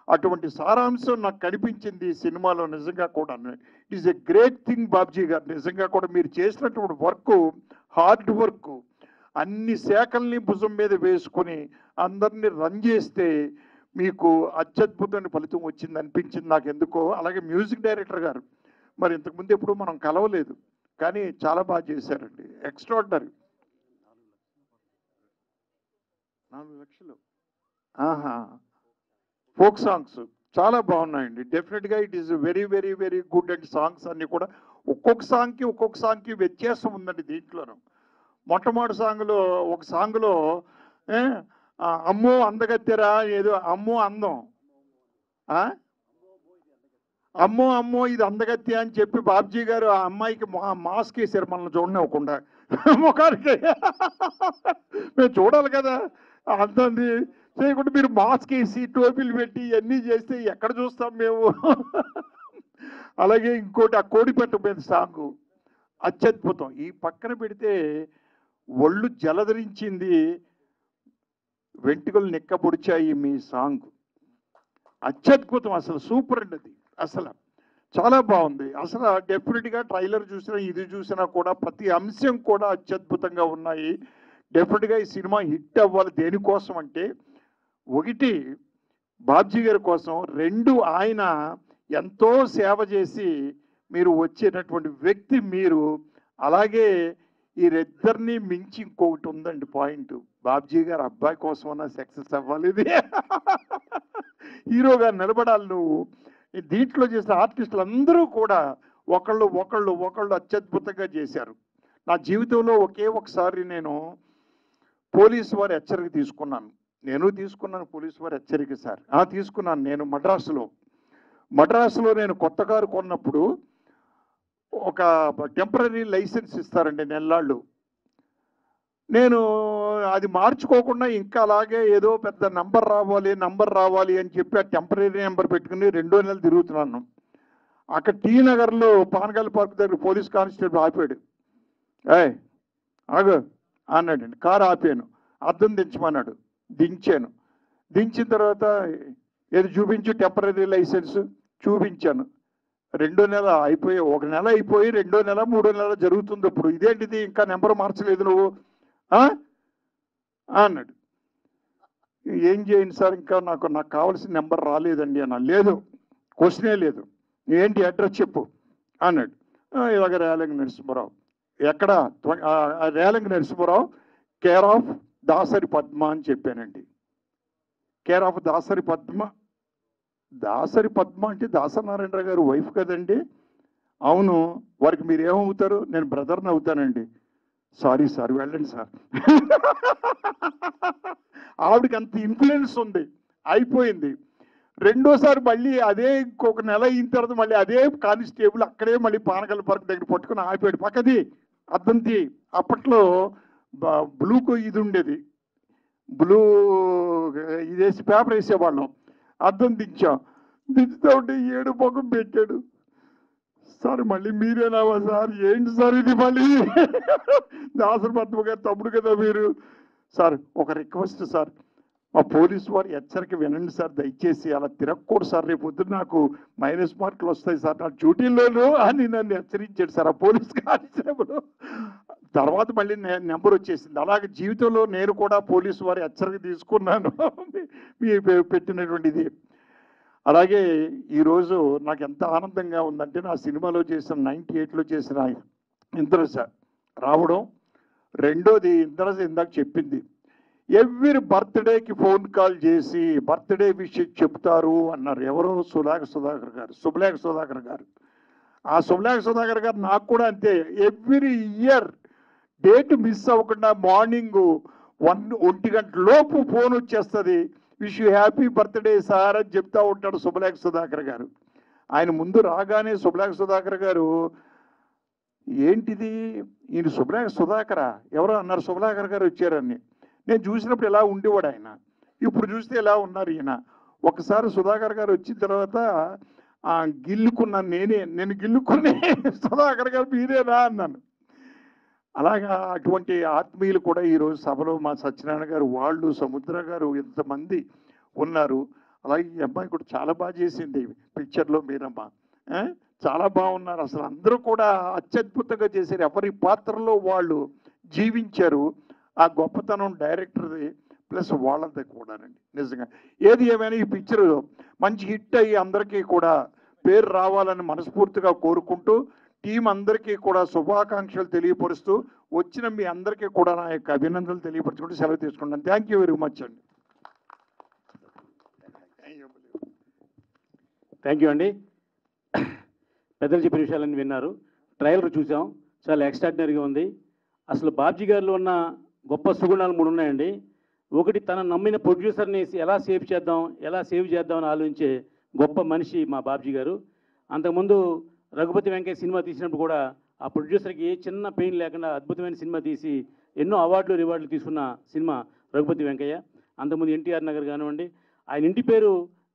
అటువంటి సారాంశం నాకు కనిపించింది ఈ సినిమాలో నిజంగా కూడా. It is a great thing Babji గారు, నిజంగా కూడా మీరు చేసినటువంటి వర్క్, హార్డ్ వర్క్, అన్ని శాఖల్ని భుజం మీద వేసుకొని అందరినీ రన్ చేస్తే మీకు అత్యద్భుతమైన ఫలితం వచ్చింది అనిపించింది నాకు ఎందుకో. అలాగే మ్యూజిక్ డైరెక్టర్ గారు, మరి ఇంతకుముందు ఎప్పుడు మనం కలవలేదు, కానీ చాలా బాగా చేశారండి, ఎక్స్ట్రాడినరీ. 4 లక్షలు ఫోక్ సాంగ్స్ చాలా బాగున్నాయండి. డెఫినెట్గా it is very very very good. And songs అన్నీ కూడా ఒక్కొక్క సాంగ్కి వ్యత్యాసం ఉందండి దీంట్లోనూ. మొట్టమొదటి సాంగ్లో, ఒక సాంగ్లో అమ్మో అందగత్తెరా ఏదో, అమ్మో అందం, అమ్మో అమ్మో ఇది అందగత్య అని చెప్పి బాబ్జీ గారు ఆ అమ్మాయికి మాస్క్ వేసారు, మనల్ని చూడనివ్వకుండా ముఖానికి. మేము చూడాలి కదా, అంతంది చేయకుండా మీరు మాస్క్ వేసి టోపీలు పెట్టి ఇవన్నీ చేస్తే ఎక్కడ చూస్తాం మేము. అలాగే ఇంకోటి ఆ కోడిపెట్ట మీద సాంగు అత్యద్భుతం. ఈ పక్కన పెడితే ఒళ్ళు జలధరించింది, వెంట్రుకలు నిక్కబొడిచాయి మీ సాంగ్, అత్యద్భుతం, అసలు సూపర్ అండి. అది అసలు చాలా బాగుంది. అసలు డెఫినెట్గా ట్రైలర్ చూసినా, ఇది చూసినా కూడా ప్రతి అంశం కూడా అత్యద్భుతంగా ఉన్నాయి. డెఫినెట్గా ఈ సినిమా హిట్ అవ్వాలి. దేనికోసం అంటే, ఒకటి బాబ్జీ గారి కోసం, 2 ఆయన ఎంతో సేవ చేసి మీరు వచ్చేటటువంటి వ్యక్తి మీరు. అలాగే ఈ ఇద్దరిని మించి ఇంకొకటి ఉందండి పాయింట్, బాబ్జీ గారు అబ్బాయి కోసమన్నా సక్సెస్ అవ్వాలి, ఇది హీరోగా నిలబడాలి నువ్వు. దీంట్లో చేసిన ఆర్టిస్టులు అందరూ కూడా ఒకళ్ళు అత్యద్భుతంగా చేశారు. నా జీవితంలో ఒకసారి నేను పోలీసు వారి హెచ్చరిక తీసుకున్నాను. పోలీసు వారి హెచ్చరిక సార్ తీసుకున్నాను. నేను మద్రాసులో నేను కొత్త కారు కొన్నప్పుడు ఒక టెంపరీ లైసెన్స్ ఇస్తారండి నెల్లాళ్ళు. నేను అది మార్చుకోకుండా ఇంకా అలాగే ఏదో పెద్ద నంబర్ రావాలి అని చెప్పి ఆ టెంపరీ నెంబర్ పెట్టుకుని 2 నెలలు తిరుగుతున్నాను. అక్కడ టీ నగర్లో పానగల్ పార్క్ దగ్గర పోలీస్ కానిస్టేబుల్ ఆపాడు. ఆగు అన్నాడండి. కారు ఆపాను, అద్దం దించమన్నాడు, దించాను. దించిన తర్వాత ఏది చూపించు టెంపరీ లైసెన్స్ చూపించాను. రెండో నెల అయిపోయి, ఒక నెల అయిపోయి రెండో నెల మూడో నెల జరుగుతుంది. ఇప్పుడు ఇదేంటిది ఇంకా నెంబర్ మార్చలేదు నువ్వు అన్నాడు. ఏం చేయండి సార్, ఇంకా నాకు కావాల్సిన నెంబర్ రాలేదండి అన్న. లేదు, క్వశ్చనే లేదు, ఏంటి అడ్రస్ చెప్పు అన్నాడు. ఇలాగ రేలంగి నరసింహరావు. ఎక్కడ? రేలంగి నరసింహరావు, కేర్ ఆఫ్ దాసరి పద్మ అని చెప్పానండి. Care of Dasari Padma. దాసరి పద్మ అంటే దాసనారాయణరావు గారు వైఫ్ కదండి? అవును. వారికి మీరు ఏమవుతారు? నేను బ్రదర్ని అవుతానండి. సారీ సార్, వెళ్ళండి సార్. ఆవిడకి అంత ఇన్ఫ్లుయెన్స్ ఉంది. అయిపోయింది. రెండోసారి మళ్ళీ అదే ఇంకొక నెల అయిన తర్వాత మళ్ళీ అదే కానిస్టేబుల్ అక్కడే మళ్ళీ పానకల్ పార్క్ దగ్గర పట్టుకుని ఆపాడు. పక్కది అద్దంతి. అప్పట్లో బ్లూ ఇది ఉండేది, బ్లూ ఇదేసి పేపర్ వేసేవాళ్ళం. అద్దం దించాం. దించుతూ ఉంటే ఏడు ముఖం పెట్టాడు. సార్ మళ్ళీ మీరేనావా సార్? ఏంటి సార్ ఇది మళ్ళీ? దాసరి పద్మ గారు తమ్ముడు కదా మీరు. సార్ ఒక రిక్వెస్ట్ సార్, మా పోలీసు వారు హెచ్చరిక వినండి సార్, దయచేసి అలా తిరగకూడదు సార్, రేపు పొద్దున్న నాకు మైనస్ మార్కులు వస్తాయి సార్ నా డ్యూటీలోను అని నన్ను హెచ్చరించాడు సార్ ఆ పోలీస్ కానిస్టేబుల్. తర్వాత మళ్ళీ నెంబర్ వచ్చేసింది. అలాగే జీవితంలో నేను కూడా పోలీసు వారి హెచ్చరిక తీసుకున్నాను మీ పెట్టినటువంటిది. అలాగే ఈరోజు నాకు ఎంత ఆనందంగా ఉందంటే, నా సినిమాలో చేసిన 98లో చేసిన ఇంద్రజ రావడం. రెండోది ఇంద్రజ ఇందాక చెప్పింది, ఎవ్రీ బర్త్డేకి ఫోన్ కాల్ చేసి బర్త్డే విషయం చెప్తారు అన్నారు. ఎవరో సులేఖ సుధాకర్ గారు, శుభలేఖ సుధాకర్ గారు. ఆ శుభలేఖ సుధాకర్ గారు నాకు కూడా అంతే. ఎవ్రీ ఇయర్ డేట్ మిస్ అవ్వకుండా మార్నింగ్ 1 గంట లోపు ఫోన్ వచ్చేస్తుంది. Wish you happy birthday sir అని చెప్తా ఉంటాడు శుభలేఖ సుధాకర్ గారు. ఆయన ముందు రాగానే శుభలేఖ సుధాకర్ గారు, ఏంటిది ఈయన శుభలేఖ సుధాకరా ఎవరో అన్నారు, శుభలేఖర్ గారు వచ్చారని. నేను చూసినప్పుడు ఎలా ఉండేవాడు ఆయన, ఇప్పుడు చూస్తే ఎలా ఉన్నారు ఈయన. ఒకసారి సుధాకర్ గారు వచ్చిన తర్వాత గిల్లుకున్నాను నేను గిల్లుకుని సుధాకర్ గారు మీరేనా అన్నాను. అలాగా అటువంటి ఆత్మీయులు కూడా ఈరోజు సభలో మా సత్యనారాయణ గారు, వాళ్ళు, సముద్ర గారు, ఇంతమంది ఉన్నారు. అలాగే ఈ అమ్మాయి కూడా చాలా బాగా చేసింది పిక్చర్లో. మీరమ్మ చాలా బాగున్నారు. అసలు అందరూ కూడా అత్యద్భుతంగా చేశారు. ఎవరి పాత్రలో వాళ్ళు జీవించారు. ఆ గొప్పతనం డైరెక్టర్ది ప్లస్ వాళ్ళంతా కూడానండి. నిజంగా ఏది ఏమైనా ఈ పిక్చర్ మంచి హిట్ అయ్యి అందరికీ కూడా పేరు రావాలని మనస్ఫూర్తిగా కోరుకుంటూ, టీం అందరికీ కూడా శుభాకాంక్షలు తెలియపరుస్తూ, వచ్చిన మీ అందరికీ కూడా నా యొక్క అభినందనలు తెలియపరచుకుంటూ సెలవు తీసుకుంటాను. థ్యాంక్ యూ వెరీ మచ్ అండి. థ్యాంక్ యూ అండి. పెద్దలు చెప్పిన విషయాలన్నీ విన్నారు. ట్రైలర్ చూసాం, చాలా ఎక్స్ట్రాడినరీగా ఉంది. అసలు బాబ్జీ గారిలో ఉన్న గొప్ప సుగుణాలు 3 ఉన్నాయండి. ఒకటి, తన నమ్మిన ప్రొడ్యూసర్ని ఎలా సేవ్ చేద్దాం అని ఆలోచించే గొప్ప మనిషి మా బాబ్జీ గారు. అంతకుముందు రఘుపతి వెంకయ్య సినిమా తీసినప్పుడు కూడా ఆ ప్రొడ్యూసర్కి ఏ చిన్న పెయిన్ లేకుండా అద్భుతమైన సినిమా తీసి ఎన్నో అవార్డులు రివార్డులు తీసుకున్న సినిమా రఘుపతి వెంకయ్య. అంతకుముందు ఎన్టీఆర్ నగర్ కానివ్వండి. ఆయన ఇంటి పేరు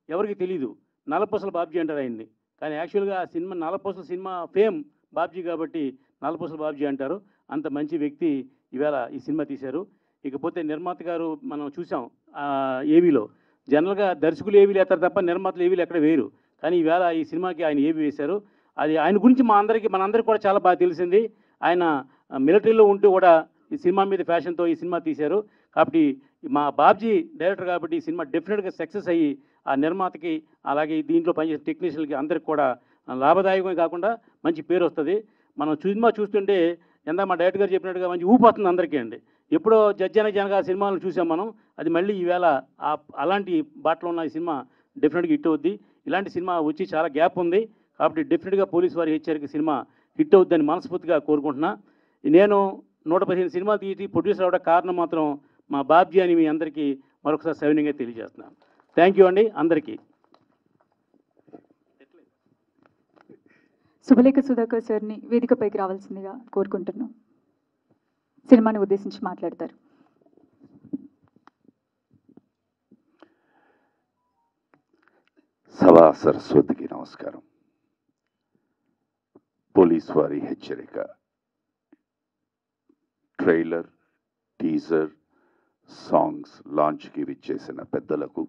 ఎవరికి తెలీదు, నల్లపూసల బాబ్జీ అంటారు ఆయన్ని. కానీ యాక్చువల్గా ఆ సినిమా నల్లపూసల సినిమా ఫేమ్ బాబ్జీ కాబట్టి నల్లపూసల బాబ్జీ అంటారు. అంత మంచి వ్యక్తి ఈవేళ ఈ సినిమా తీశారు. ఇకపోతే నిర్మాత గారు మనం చూసాం ఏవీలో. జనరల్గా దర్శకులు ఏవీలు వేస్తారు తప్ప నిర్మాతలు ఏవీలు ఎక్కడ వేరు. కానీ ఈవేళ ఈ సినిమాకి ఆయన ఏవీ వేశారు. అది ఆయన గురించి మనందరికీ కూడా చాలా బాగా తెలిసింది. ఆయన మిలిటరీలో ఉంటూ కూడా ఈ సినిమా మీద ఫ్యాషన్తో ఈ సినిమా తీశారు. కాబట్టి మా బాబ్జీ డైరెక్టర్ కాబట్టి ఈ సినిమా డెఫినెట్గా సక్సెస్ అయ్యి ఆ నిర్మాతకి అలాగే దీంట్లో పనిచేసే టెక్నీషియన్కి అందరికి కూడా లాభదాయకమే కాకుండా మంచి పేరు వస్తుంది. మనం సినిమా చూస్తుంటే ఎంత మా డైరెక్టర్ గారు చెప్పినట్టుగా మంచి ఊపు వస్తుంది అందరికీ అండి. ఎప్పుడో జనగా సినిమాలు చూసాం మనం, అది మళ్ళీ ఈవేళ అలాంటి బాటలో ఉన్న ఈ సినిమా డెఫినెట్గా హిట్ అవుద్ది. ఇలాంటి సినిమా వచ్చి చాలా గ్యాప్ ఉంది కాబట్టి డెఫినెట్గా పోలీసు వారి హెచ్చరిక సినిమా హిట్ అవుద్దని మనస్ఫూర్తిగా కోరుకుంటున్నా. నేను 115 సినిమాలు తీసి ప్రొడ్యూసర్ అవడం కారణం మాత్రం మా బాబ్జీ అని మీ అందరికీ మరొకసారి సవినయంగా తెలియజేస్తున్నాను. థ్యాంక్ యూ అండి అందరికీ. శుభలేఖ సుధాకర్ సార్ని వేదికపైకి రావాల్సిందిగా కోరుకుంటున్నాం. సినిమాని ఉద్దేశించి మాట్లాడతారు. సభా సరస్వతికి నమస్కారం. పోలీస్ వారి హెచ్చరిక ట్రైలర్, టీజర్, సాంగ్స్ లాంచ్కి విచ్చేసిన పెద్దలకు,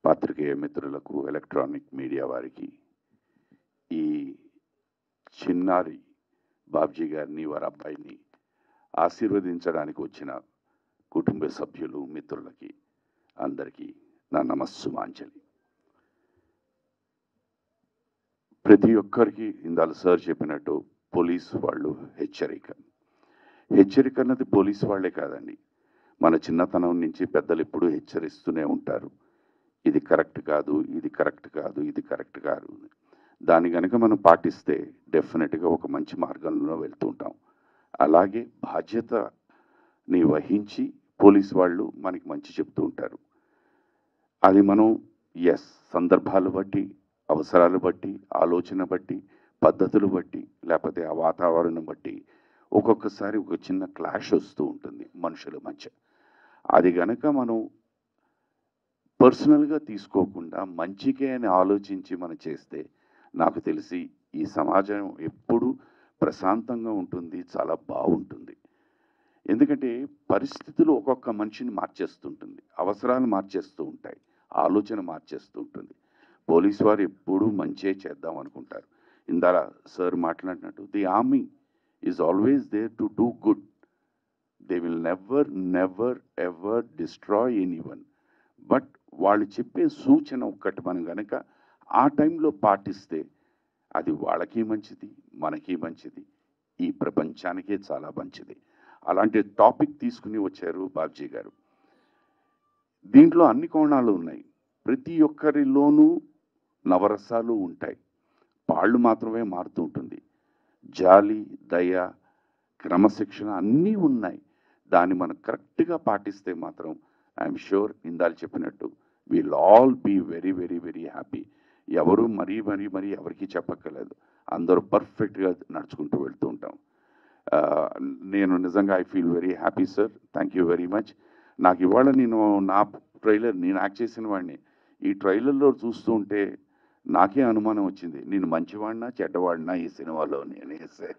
పాత్రికేయ మిత్రులకు, ఎలక్ట్రానిక్ మీడియా వారికి ఈ చిన్నారి బాబ్జీ గారిని వారి అబ్బాయిని ఆశీర్వదించడానికి వచ్చిన కుటుంబ సభ్యులు మిత్రులకి అందరికీ నా నమస్సుమాంజలి. ప్రతి ఒక్కరికి ఇందాక సార్ చెప్పినట్టు పోలీసు వాళ్ళు హెచ్చరిక అన్నది పోలీసు వాళ్ళే కాదండి, మన చిన్నతనం నుంచి పెద్దలు ఎప్పుడూ హెచ్చరిస్తూనే ఉంటారు, ఇది కరెక్ట్ కాదు, ఇది కరెక్ట్ కాదు, ఇది కరెక్ట్ కాదు. దాన్ని కనుక మనం పాటిస్తే డెఫినెట్గా ఒక మంచి మార్గంలో వెళ్తూ ఉంటాం. అలాగే బాధ్యతని వహించి పోలీసు వాళ్ళు మనకి మంచి చెప్తూ ఉంటారు. అది మనం సందర్భాలు బట్టి, అవసరాలు బట్టి, ఆలోచన బట్టి, పద్ధతులు బట్టి, లేకపోతే ఆ వాతావరణం బట్టి ఒక్కొక్కసారి ఒక చిన్న క్లాష్ వస్తూ ఉంటుంది మనుషుల మధ్య. అది గనక మనం పర్సనల్గా తీసుకోకుండా మంచికే అని ఆలోచించి మనం చేస్తే నాకు తెలిసి ఈ సమాజం ఎప్పుడూ ప్రశాంతంగా ఉంటుంది, చాలా బాగుంటుంది. ఎందుకంటే పరిస్థితులు ఒక్కొక్క మనిషిని మార్చేస్తుంటుంది, అవసరాలు మార్చేస్తూ ఉంటాయి, ఆలోచన మార్చేస్తూ ఉంటుంది. పోలీసు వారు ఎప్పుడూ మంచే చేద్దాం అనుకుంటారు. ఇందాక సార్ మాట్లాడినట్టు the army is always there to do good. They will never ever destroy anyone. But వాళ్ళు చెప్పే సూచన ఒక్కటి మనం కనుక ఆ టైంలో పాటిస్తే అది వాళ్ళకి మంచిది, మనకి మంచిది, ఈ ప్రపంచానికే చాలా మంచిది. అలాంటి టాపిక్ తీసుకుని వచ్చారు బాబ్జీ గారు. దీంట్లో అన్ని కోణాలు ఉన్నాయి. ప్రతి ఒక్కరిలోనూ నవరసాలు ఉంటాయి, పాళ్ళు మాత్రమే మారుతూ ఉంటుంది. జాలి, దయ, క్రమశిక్షణ అన్నీ ఉన్నాయి. దాన్ని మనం కరెక్ట్గా పాటిస్తే మాత్రం ఐఎమ్ షూర్ ఇందాక చెప్పినట్టు will all be very very very happy. ఎవరు మరీ ఎవరికి చెప్పక్కర్లేదు, అందరూ పర్ఫెక్ట్గా నడుచుకుంటూ వెళ్తూ ఉంటాం. నేను నిజంగా I feel very happy sir, thank you very much. నాకు ఇవాళ నా ట్రైలర్ నేను యాక్ట్ చేసిన వాడిని ఈ ట్రైలర్లో చూస్తూ ఉంటే నాకే అనుమానం వచ్చింది, నేను మంచివాడినా చెడ్డవాడినా ఈ సినిమాలో అనేసి.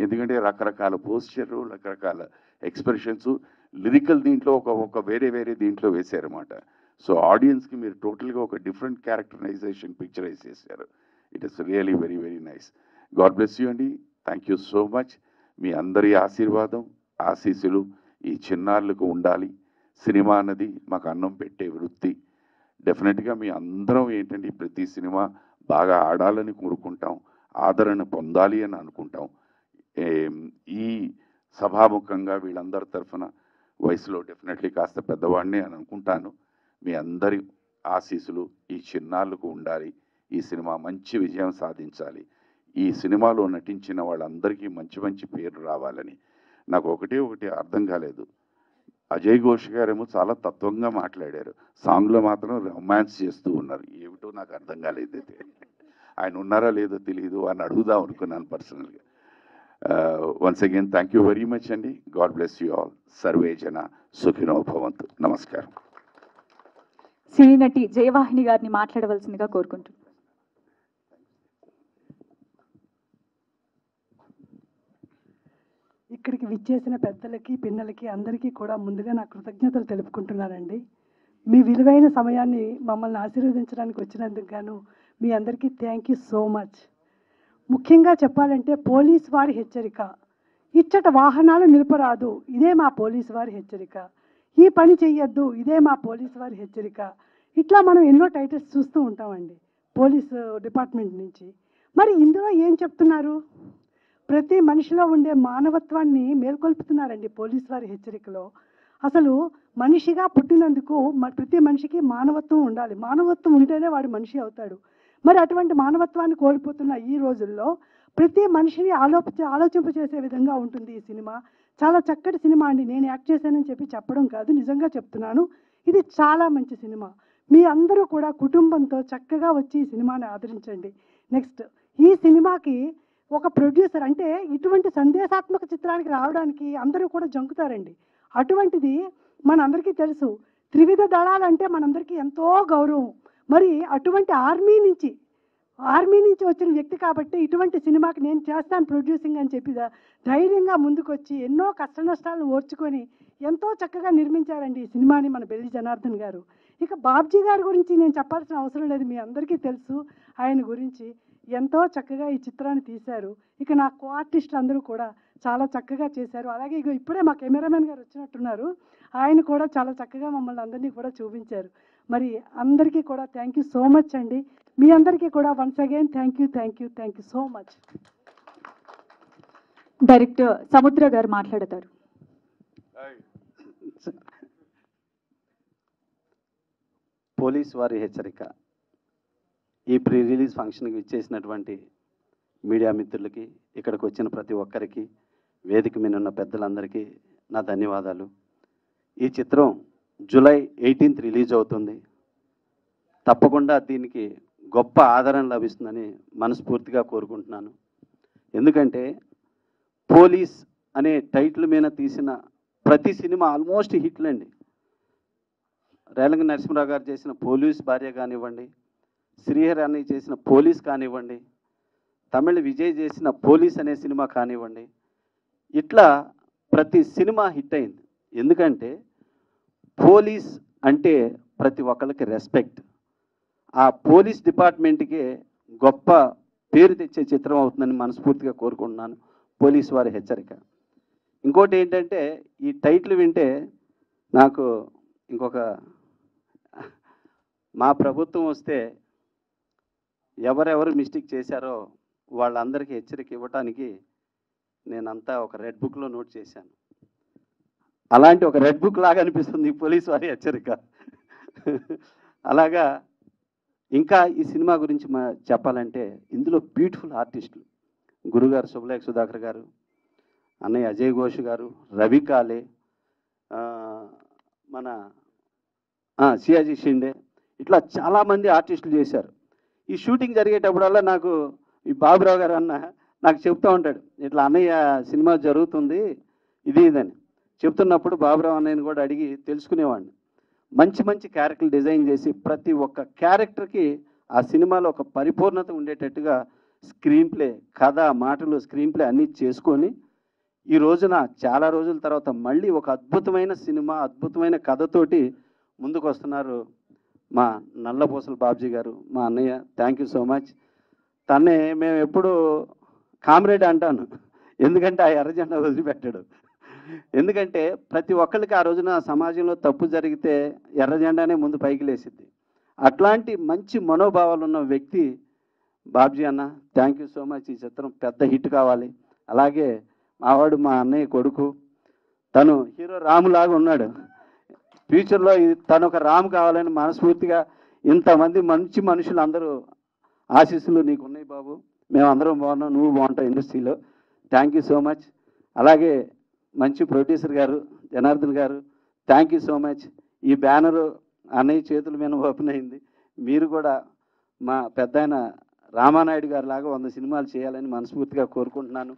ఎందుకంటే రకరకాల పోస్చరు, రకరకాల ఎక్స్ప్రెషన్స్, లిరికల్ దీంట్లో ఒక వేరే దీంట్లో వేశారన్నమాట. సో ఆడియన్స్కి మీరు టోటల్గా ఒక డిఫరెంట్ క్యారెక్టరైజేషన్ పిక్చరైజ్ చేశారు. It is really very very nice. God bless you అండి, థ్యాంక్ యూ సో మచ్. మీ అందరి ఆశీర్వాదం, ఆశీస్సులు ఈ చిన్నారులకు ఉండాలి. సినిమా అన్నది మాకు అన్నం పెట్టే వృత్తి. డెఫినెట్గా మీ అందరం ఏంటంటే ప్రతి సినిమా బాగా ఆడాలని కోరుకుంటాం, ఆదరణ పొందాలి అని అనుకుంటాం. ఈ సభాముఖంగా వీళ్ళందరి తరఫున వయసులో డెఫినెట్లీ కాస్త పెద్దవాడిని అని అనుకుంటాను. మీ అందరి ఆశీస్సులు ఈ చిన్నారులకు ఉండాలి. ఈ సినిమా మంచి విజయం సాధించాలి. ఈ సినిమాలో నటించిన వాళ్ళందరికీ మంచి మంచి పేరు రావాలని. నాకు ఒకటి అర్థం కాలేదు, అజయ్ ఘోష్ గారేమో చాలా తత్వంగా మాట్లాడారు, సాంగ్లో మాత్రం రొమాన్స్ చేస్తూ ఉన్నారు. ఏమిటో నాకు అర్థం కాలేదు. అయితే ఆయన ఉన్నారా లేదో తెలియదు అని అడుగుదాం అనుకున్నాను పర్సనల్గా. Once again thank you very much అండి. God bless you all. సర్వే జన సుఖినో భవంతు. నమస్కారం. సినీ నటి జయవాహిని గారిని మాట్లాడవలసిందిగా కోరుకుంటున్నాను. ఇక్కడికి విచ్చేసిన పెద్దలకి, పిన్నలకి అందరికీ కూడా ముందుగా నా కృతజ్ఞతలు తెలుపుకుంటున్నానండి. మీ విలువైన సమయాన్ని మమ్మల్ని ఆశీర్వదించడానికి వచ్చినందుకు గాను మీ అందరికీ థ్యాంక్ యూ సో మచ్. ముఖ్యంగా చెప్పాలంటే పోలీస్ వారి హెచ్చరిక, ఇచ్చట వాహనాలు నిలపరాదు, ఇదే మా పోలీసు వారి హెచ్చరిక, ఈ పని చెయ్యొద్దు, ఇదే మా పోలీసు వారి హెచ్చరిక. ఇట్లా మనం ఎన్నో టైటిల్స్ చూస్తూ ఉంటామండి పోలీసు డిపార్ట్మెంట్ నుంచి. మరి ఇందులో ఏం చెప్తున్నారు? ప్రతి మనిషిలో ఉండే మానవత్వాన్ని మేల్కొల్పుతున్నారండి పోలీసు వారి హెచ్చరికలో. అసలు మనిషిగా పుట్టినందుకు ప్రతి మనిషికి మానవత్వం ఉండాలి, మానవత్వం ఉంటేనే వాడు మనిషి అవుతాడు. మరి అటువంటి మానవత్వాన్ని కోల్పోతున్న ఈ రోజుల్లో ప్రతి మనిషిని ఆలోచింపచేసే విధంగా ఉంటుంది ఈ సినిమా. చాలా చక్కటి సినిమా అండి. నేను యాక్ట్ చేశానని చెప్పడం కాదు, నిజంగా చెప్తున్నాను. ఇది చాలా మంచి సినిమా. మీ అందరూ కూడా కుటుంబంతో చక్కగా వచ్చి ఈ సినిమాని ఆదరించండి. నెక్స్ట్, ఈ సినిమాకి ఒక ప్రొడ్యూసర్ అంటే ఇటువంటి సందేశాత్మక చిత్రానికి రావడానికి అందరూ కూడా జంకుతారండి. అటువంటిది మనందరికీ తెలుసు, త్రివిధ దళాలంటే మనందరికీ ఎంతో గౌరవం. మరి అటువంటి ఆర్మీ నుంచి వచ్చిన వ్యక్తి కాబట్టి ఇటువంటి సినిమాకి నేను చేస్తాను ప్రొడ్యూసింగ్ అని చెప్పి ధైర్యంగా ముందుకొచ్చి ఎన్నో కష్ట నష్టాలను ఓర్చుకొని ఎంతో చక్కగా నిర్మించారండి ఈ సినిమాని మన బెల్లి జనార్దన్ గారు. ఇక బాబ్జీ గారి గురించి నేను చెప్పాల్సిన అవసరం లేదు, మీ అందరికీ తెలుసు ఆయన గురించి. ఎంతో చక్కగా ఈ చిత్రాన్ని తీశారు. ఇక నా కో ఆర్టిస్టులు అందరూ కూడా చాలా చక్కగా చేశారు. అలాగే ఇగో ఇప్పుడే మా కెమెరామెన్ గారు వచ్చినట్టున్నారు, ఆయన కూడా చాలా చక్కగా మమ్మల్ని అందరినీ కూడా చూపించారు. మరి అందరికీ కూడా థ్యాంక్ యూ సో మచ్ అండి. మీ అందరికీ కూడా once again thank you so much. Director సముద్ర గారు మాట్లాడతారు. పోలీస్ వారి హెచ్చరిక ఈ ప్రీ రిలీజ్ ఫంక్షన్కి ఇచ్చేసినటువంటి మీడియా మిత్రులకి, ఇక్కడికి వచ్చిన ప్రతి ఒక్కరికి, వేదిక మీద ఉన్న పెద్దలందరికీ నా ధన్యవాదాలు. ఈ చిత్రం జూలై 18th రిలీజ్ అవుతుంది. తప్పకుండా దీనికి గొప్ప ఆదరణ లభిస్తుందని మనస్ఫూర్తిగా కోరుకుంటున్నాను. ఎందుకంటే పోలీస్ అనే టైటిల్ మీద తీసిన ప్రతి సినిమా ఆల్మోస్ట్ హిట్లండి. రేలంగి నరసింహరావు గారు చేసిన పోలీస్ భార్య కానివ్వండి, శ్రీహరి అన్నయ్య చేసిన పోలీస్ కానివ్వండి, తమిళ విజయ్ చేసిన పోలీస్ అనే సినిమా కానివ్వండి, ఇట్లా ప్రతి సినిమా హిట్ అయింది. ఎందుకంటే పోలీస్ అంటే ప్రతి ఒక్కరికి రెస్పెక్ట్. ఆ పోలీస్ డిపార్ట్మెంట్కి గొప్ప పేరు తెచ్చే చిత్రం అవుతుందని మనస్ఫూర్తిగా కోరుకుంటున్నాను. పోలీస్ వారి హెచ్చరిక. ఇంకోటి ఏంటంటే ఈ టైటిల్ వింటే నాకు ఇంకొక, మా ప్రభుత్వం వస్తే ఎవరెవరు మిస్టేక్ చేశారో వాళ్ళందరికీ హెచ్చరిక ఇవ్వటానికి నేనంతా ఒక రెడ్ బుక్లో నోట్ చేశాను. అలాంటి ఒక రెడ్ బుక్ లాగా అనిపిస్తుంది ఈ పోలీస్ వారి హెచ్చరిక. అలాగా ఇంకా ఈ సినిమా గురించి చెప్పాలంటే ఇందులో బ్యూటిఫుల్ ఆర్టిస్టులు గురుగారు శుభలేఖ సుధాకర్ గారు, అన్నయ్య అజయ్ ఘోష్ గారు, రవి కాలే, మన సియాజీ షిండే, ఇట్లా చాలామంది ఆర్టిస్టులు చేశారు. ఈ షూటింగ్ జరిగేటప్పుడల్లా నాకు ఈ బాబురావు గారు అన్న నాకు చెప్తూ ఉంటాడు, ఇట్లా అన్నయ్య సినిమా జరుగుతుంది ఇది ఇదని చెప్తున్నప్పుడు బాబురావు అన్నయ్యని కూడా అడిగి తెలుసుకునేవాడిని. మంచి మంచి క్యారెక్టర్లు డిజైన్ చేసి ప్రతి ఒక్క క్యారెక్టర్కి ఆ సినిమాలో ఒక పరిపూర్ణత ఉండేటట్టుగా స్క్రీన్ ప్లే, కథ, మాటలు, స్క్రీన్ ప్లే అన్నీ చేసుకొని ఈ రోజున చాలా రోజుల తర్వాత మళ్ళీ ఒక అద్భుతమైన సినిమా, అద్భుతమైన కథతోటి ముందుకు వస్తున్నారు మా నల్లపూసల బాబ్జీ గారు, మా అన్నయ్య. Thank you so much. తన్నే మేము ఎప్పుడు కామ్రేడ్ అంటాను, ఎందుకంటే ఆ ఎర్రజెండా వదిలిపెట్టాడు. ఎందుకంటే ప్రతి ఒక్కరికి ఆ రోజున సమాజంలో తప్పు జరిగితే ఎర్రజెండానే ముందు పైకి లేసిద్ది. అట్లాంటి మంచి మనోభావాలు ఉన్న వ్యక్తి బాబ్జీ అన్న. Thank you so much. ఈ చిత్రం పెద్ద హిట్ కావాలి. అలాగే మావాడు మా అన్నయ్య కొడుకు, తను హీరో రాములాగా ఉన్నాడు. ఫ్యూచర్లో తను ఒక రాము కావాలని మనస్ఫూర్తిగా ఇంతమంది మంచి మనుషులు అందరూ ఆశీస్సులు నీకు ఉన్నాయి బాబు. మేమందరం బాగున్నాం, నువ్వు బాగుంటావు ఇండస్ట్రీలో. Thank you so much. అలాగే మంచి ప్రొడ్యూసర్ గారు జనార్దన్ గారు, థ్యాంక్ యూ సో మచ్. ఈ బ్యానరు అన్నయ్య చేతుల మీద ఓపెన్ అయింది. మీరు కూడా మా పెద్ద ఆయన రామానాయుడు గారు లాగా 100 సినిమాలు చేయాలని మనస్ఫూర్తిగా కోరుకుంటున్నాను.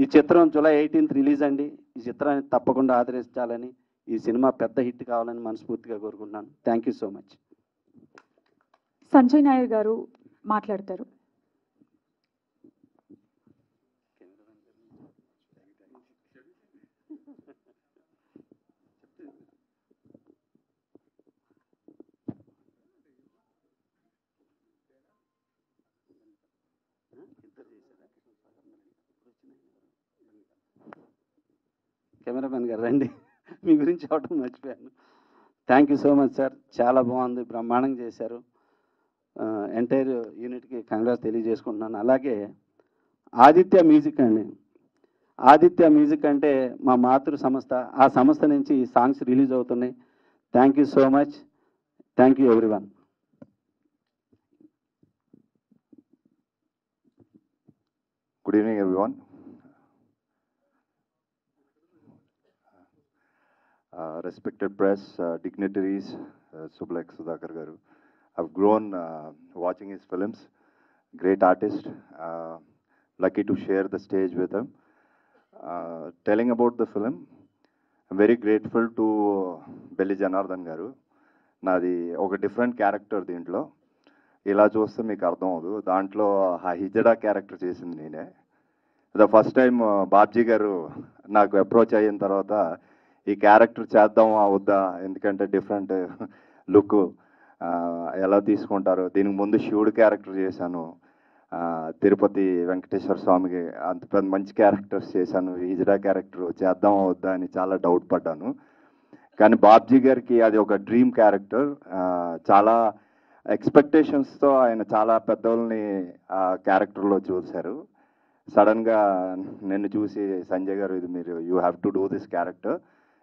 ఈ చిత్రం జూలై 18th రిలీజ్ అండి. ఈ చిత్రాన్ని తప్పకుండా ఆదరించాలని, ఈ సినిమా పెద్ద హిట్ కావాలని మనస్ఫూర్తిగా కోరుకుంటున్నాను. Thank you so much. Sanjay Nair గారు మాట్లాడతారు. కెమెరామెన్ గారు రండి, మీ గురించి అవటం మర్చిపోయాను. Thank you so much sir. చాలా బాగుంది, బ్రహ్మాండంగా చేశారు. ఎంటైర్ యూనిట్కి కంగ్రాట్స్ తెలియజేసుకుంటున్నాను. అలాగే ఆదిత్య మ్యూజిక్ అండి. ఆదిత్య మ్యూజిక్ అంటే మా మాతృ సంస్థ. ఆ సంస్థ నుంచి ఈ సాంగ్స్ రిలీజ్ అవుతున్నాయి. Thank you so much. Thank you everyone. Good evening, everyone. Respected press, dignitaries, Subhlekh Sudhakar Garu. I've grown watching his films. Great artist. Lucky to share the stage with him. Telling about the film, I'm very grateful to Belli Janardhan Garu. నాది ఒక different character దీంట్లో. ఇలా చూస్తే మీకు అర్థం అవ్వదు. దాంట్లో ఆ హిజడా క్యారెక్టర్ చేసింది నేనే. ద ఫస్ట్ టైం బాబ్జీ గారు నాకు అప్రోచ్ అయిన తర్వాత ఈ క్యారెక్టర్ చేద్దామా వద్దా, ఎందుకంటే డిఫరెంట్ లుక్ ఎలా తీసుకుంటారో. దీనికి ముందు శివుడు క్యారెక్టర్ చేశాను, తిరుపతి వెంకటేశ్వర స్వామికి అంత పెద్ద మంచి క్యారెక్టర్స్ చేశాను. ఈజడా క్యారెక్టర్ చేద్దామా వద్దా అని చాలా డౌట్ పడ్డాను. కానీ బాబ్జీ గారికి అది ఒక డ్రీమ్ క్యారెక్టర్. చాలా ఎక్స్పెక్టేషన్స్తో ఆయన చాలా పెద్దోళ్ళని ఆ క్యారెక్టర్లో చూశారు. సడన్గా నిన్ను చూసి సంజయ్ గారు ఇది మీరు you have to do this character,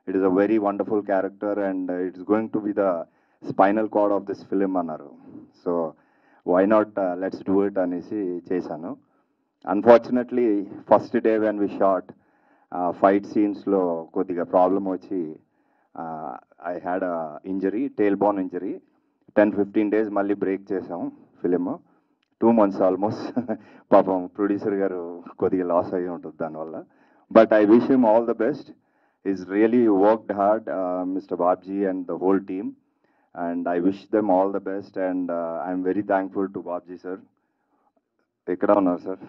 it is a very wonderful character and it's going to be the spinal cord of this film అన్నారు. So why not let's do it అనేసి చేశాను. Unfortunately first day when we shot fight సీన్స్లో కొద్దిగా problem వచ్చి I had injury, tail bone injury. 10-15 days మళ్ళీ break చేసాం film. 2 months almost. పాపం producer గారు కొద్దిగా లాస్ అయ్యి ఉంటుంది దానివల్ల. But I wish him all the best. Is really worked hard, mister Babji and the whole team, and I wish them all the best. And I'm very thankful to Babji sir. ఎక్కడ ఉన్నారు sir?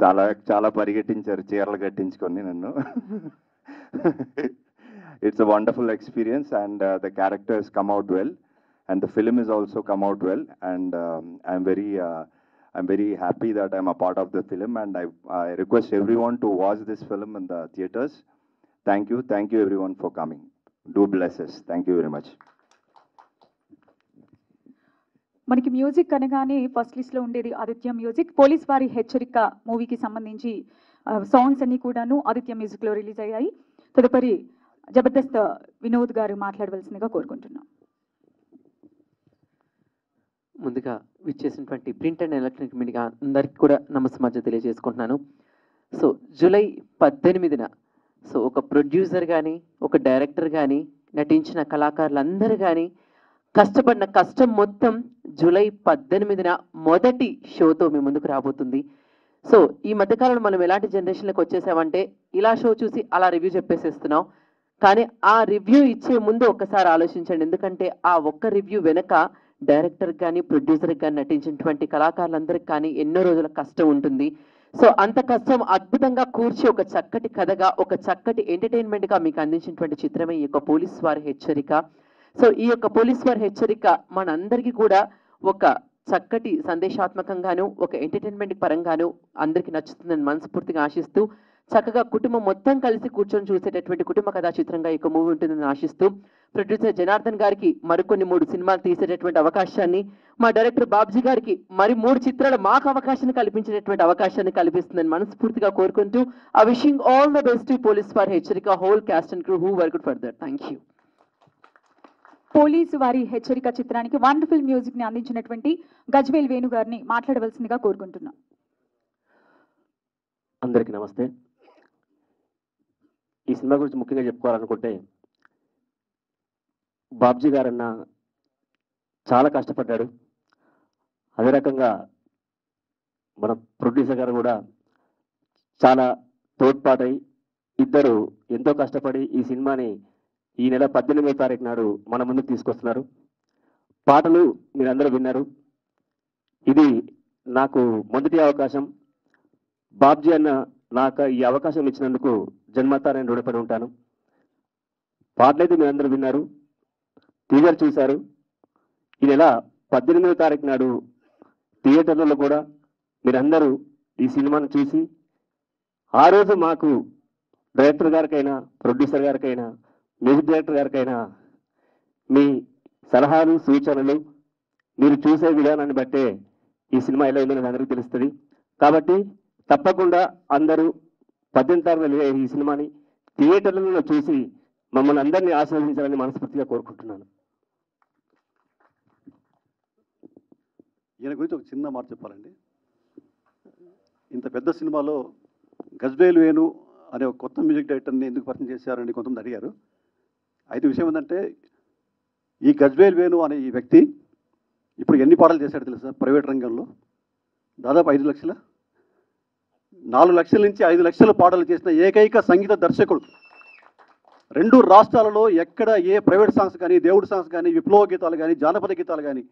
చాలా చాలా పరిగెట్టించారు చీరలు కట్టించుకొని నన్ను. It's a wonderful experience and the character has come out well and the film has also come out well, and I'm very happy that I'm a part of the film, and I request everyone to watch this film in the theaters. Thank you everyone for coming. Do bless us. Thank you very much. మనకి music అనగానే first లిస్ట్లో ఉండేది Aditya music. Police వారి హెచ్చరిక మూవీకి సంబంధించి songs అన్నీ కూడాను ఆదిత్య మ్యూజిక్లో రిలీజ్ అయ్యాయి. తదుపరి జబర్దస్త్ వినోద్ గారు మాట్లాడవలసిందిగా కోరుకుంటున్నాం. ముందుగా విచ్చేసినటువంటి ప్రింట్ అండ్ ఎలక్ట్రానిక్ మీడియా అందరికీ కూడా నమస్కారం తెలియజేసుకుంటున్నాను. సో జూలై 18న సో ఒక ప్రొడ్యూసర్ కానీ ఒక డైరెక్టర్ కానీ నటించిన కళాకారులందరూ కానీ కష్టపడిన కష్టం మొత్తం జూలై 18న మొదటి షోతో మీ ముందుకు రాబోతుంది. సో ఈ మధ్యకాలంలో మనం ఎలాంటి జనరేషన్లకు వచ్చేసామంటే ఇలా షో చూసి అలా రివ్యూ చెప్పేసేస్తున్నాం. కానీ ఆ రివ్యూ ఇచ్చే ముందు ఒక్కసారి ఆలోచించండి, ఎందుకంటే ఆ ఒక్క రివ్యూ వెనక డైరెక్టర్కి కానీ ప్రొడ్యూసర్కి కానీ నటించినటువంటి కళాకారులందరికీ కానీ ఎన్నో రోజుల కష్టం ఉంటుంది. సో అంత కష్టం అద్భుతంగా కూర్చి ఒక చక్కటి కథగా ఒక చక్కటి ఎంటర్టైన్మెంట్గా మీకు అందించినటువంటి చిత్రమే ఈ యొక్క పోలీస్ వారి హెచ్చరిక. సో ఈ యొక్క పోలీస్ వారి హెచ్చరిక మనందరికీ కూడా ఒక చక్కటి సందేశాత్మకంగాను ఒక ఎంటర్టైన్మెంట్ పరంగాను అందరికీ నచ్చుతుందని మనస్ఫూర్తిగా ఆశిస్తూ చక్కగా కుటుంబం మొత్తం కలిసి కూర్చొని చూసేటటువంటి కుటుంబ కథా చిత్రంగా ఈ మూవీ ఉంటుందని ఆశిస్తూ ప్రొడ్యూసర్ జనార్దన్ గారికి మరికొన్ని 3 సినిమాలు తీసేటటువంటి అవకాశాన్ని, మా డైరెక్టర్ బాబ్జీ గారికి మరి 3 చిత్రాలు మాకు అవకాశాన్ని కల్పించేటటువంటి అవకాశాన్ని కల్పిస్తుందని మనస్ఫూర్తిగా కోరుకుంటూ I wishing all the best to police for హెచ్చరిక whole cast and crew who worked for that. Thank you. Police వారి హెచ్చరిక చిత్రానికి వండర్ఫుల్ మ్యూజిక్ ని అందించినటువంటి గజ్వేల్ వేణు గారిని మాట్లాడవలసిందిగా కోరుకుంటున్నాం. అందరికీ నమస్తే. ఈ సినిమా గురించి ముఖ్యంగా చెప్పుకోవాలనుకుంటే బాబ్జీ గారన్న చాలా కష్టపడ్డాడు. అదే రకంగా మన ప్రొడ్యూసర్ గారు కూడా చాలా తోడ్పాటై ఇద్దరు ఎంతో కష్టపడి ఈ సినిమాని ఈ నెల 18వ తారీఖు నాడు మన ముందుకు తీసుకొస్తున్నారు. పాటలు మీరందరూ విన్నారు. ఇది నాకు మొదటి అవకాశం. బాబ్జీ అన్న నాకు ఈ అవకాశం ఇచ్చినందుకు జన్మతా నేను రుణపడి ఉంటాను. పాటలైతే మీరందరూ విన్నారు, టీజర్ చూశారు. ఈ నెల 18వ తారీఖు నాడు థియేటర్లలో కూడా మీరందరూ ఈ సినిమాను చూసి ఆ రోజు మాకు డైరెక్టర్ గారికైనా ప్రొడ్యూసర్ గారికైనా మ్యూజిక్ డైరెక్టర్ గారికైనా మీ సలహాలు సూచనలు మీరు చూసే విధానాన్ని బట్టే ఈ సినిమా ఎలా ఉందో నాకు అందరికీ తెలుస్తుంది. కాబట్టి తప్పకుండా అందరూ 18వ తారీఖున ఈ సినిమాని థియేటర్లలో చూసి మమ్మల్ని అందరినీ ఆశీర్వదించాలని మనస్ఫూర్తిగా కోరుకుంటున్నాను. ఈయన గురించి ఒక చిన్న మాట చెప్పాలండి. ఇంత పెద్ద సినిమాలో గజ్వేల్ వేణు అనే ఒక కొత్త మ్యూజిక్ డైరెక్టర్ని ఎందుకు పరిచయం చేశారని కొంతమంది అడిగారు. అయితే విషయం ఏంటంటే ఈ గజ్వేల్ వేణు అనే ఈ వ్యక్తి ఇప్పుడు ఎన్ని పాటలు చేశాడు తెలుసా? ప్రైవేట్ రంగంలో దాదాపు 5 లక్షల 4 లక్షల నుంచి 5 లక్షల పాటలు చేసిన ఏకైక సంగీత దర్శకుడు. 2 రాష్ట్రాలలో ఎక్కడ ఏ ప్రైవేట్ సాంగ్స్ కానీ దేవుడి సాంగ్స్ కానీ విప్లవ గీతాలు కానీ జానపద గీతాలు కానీ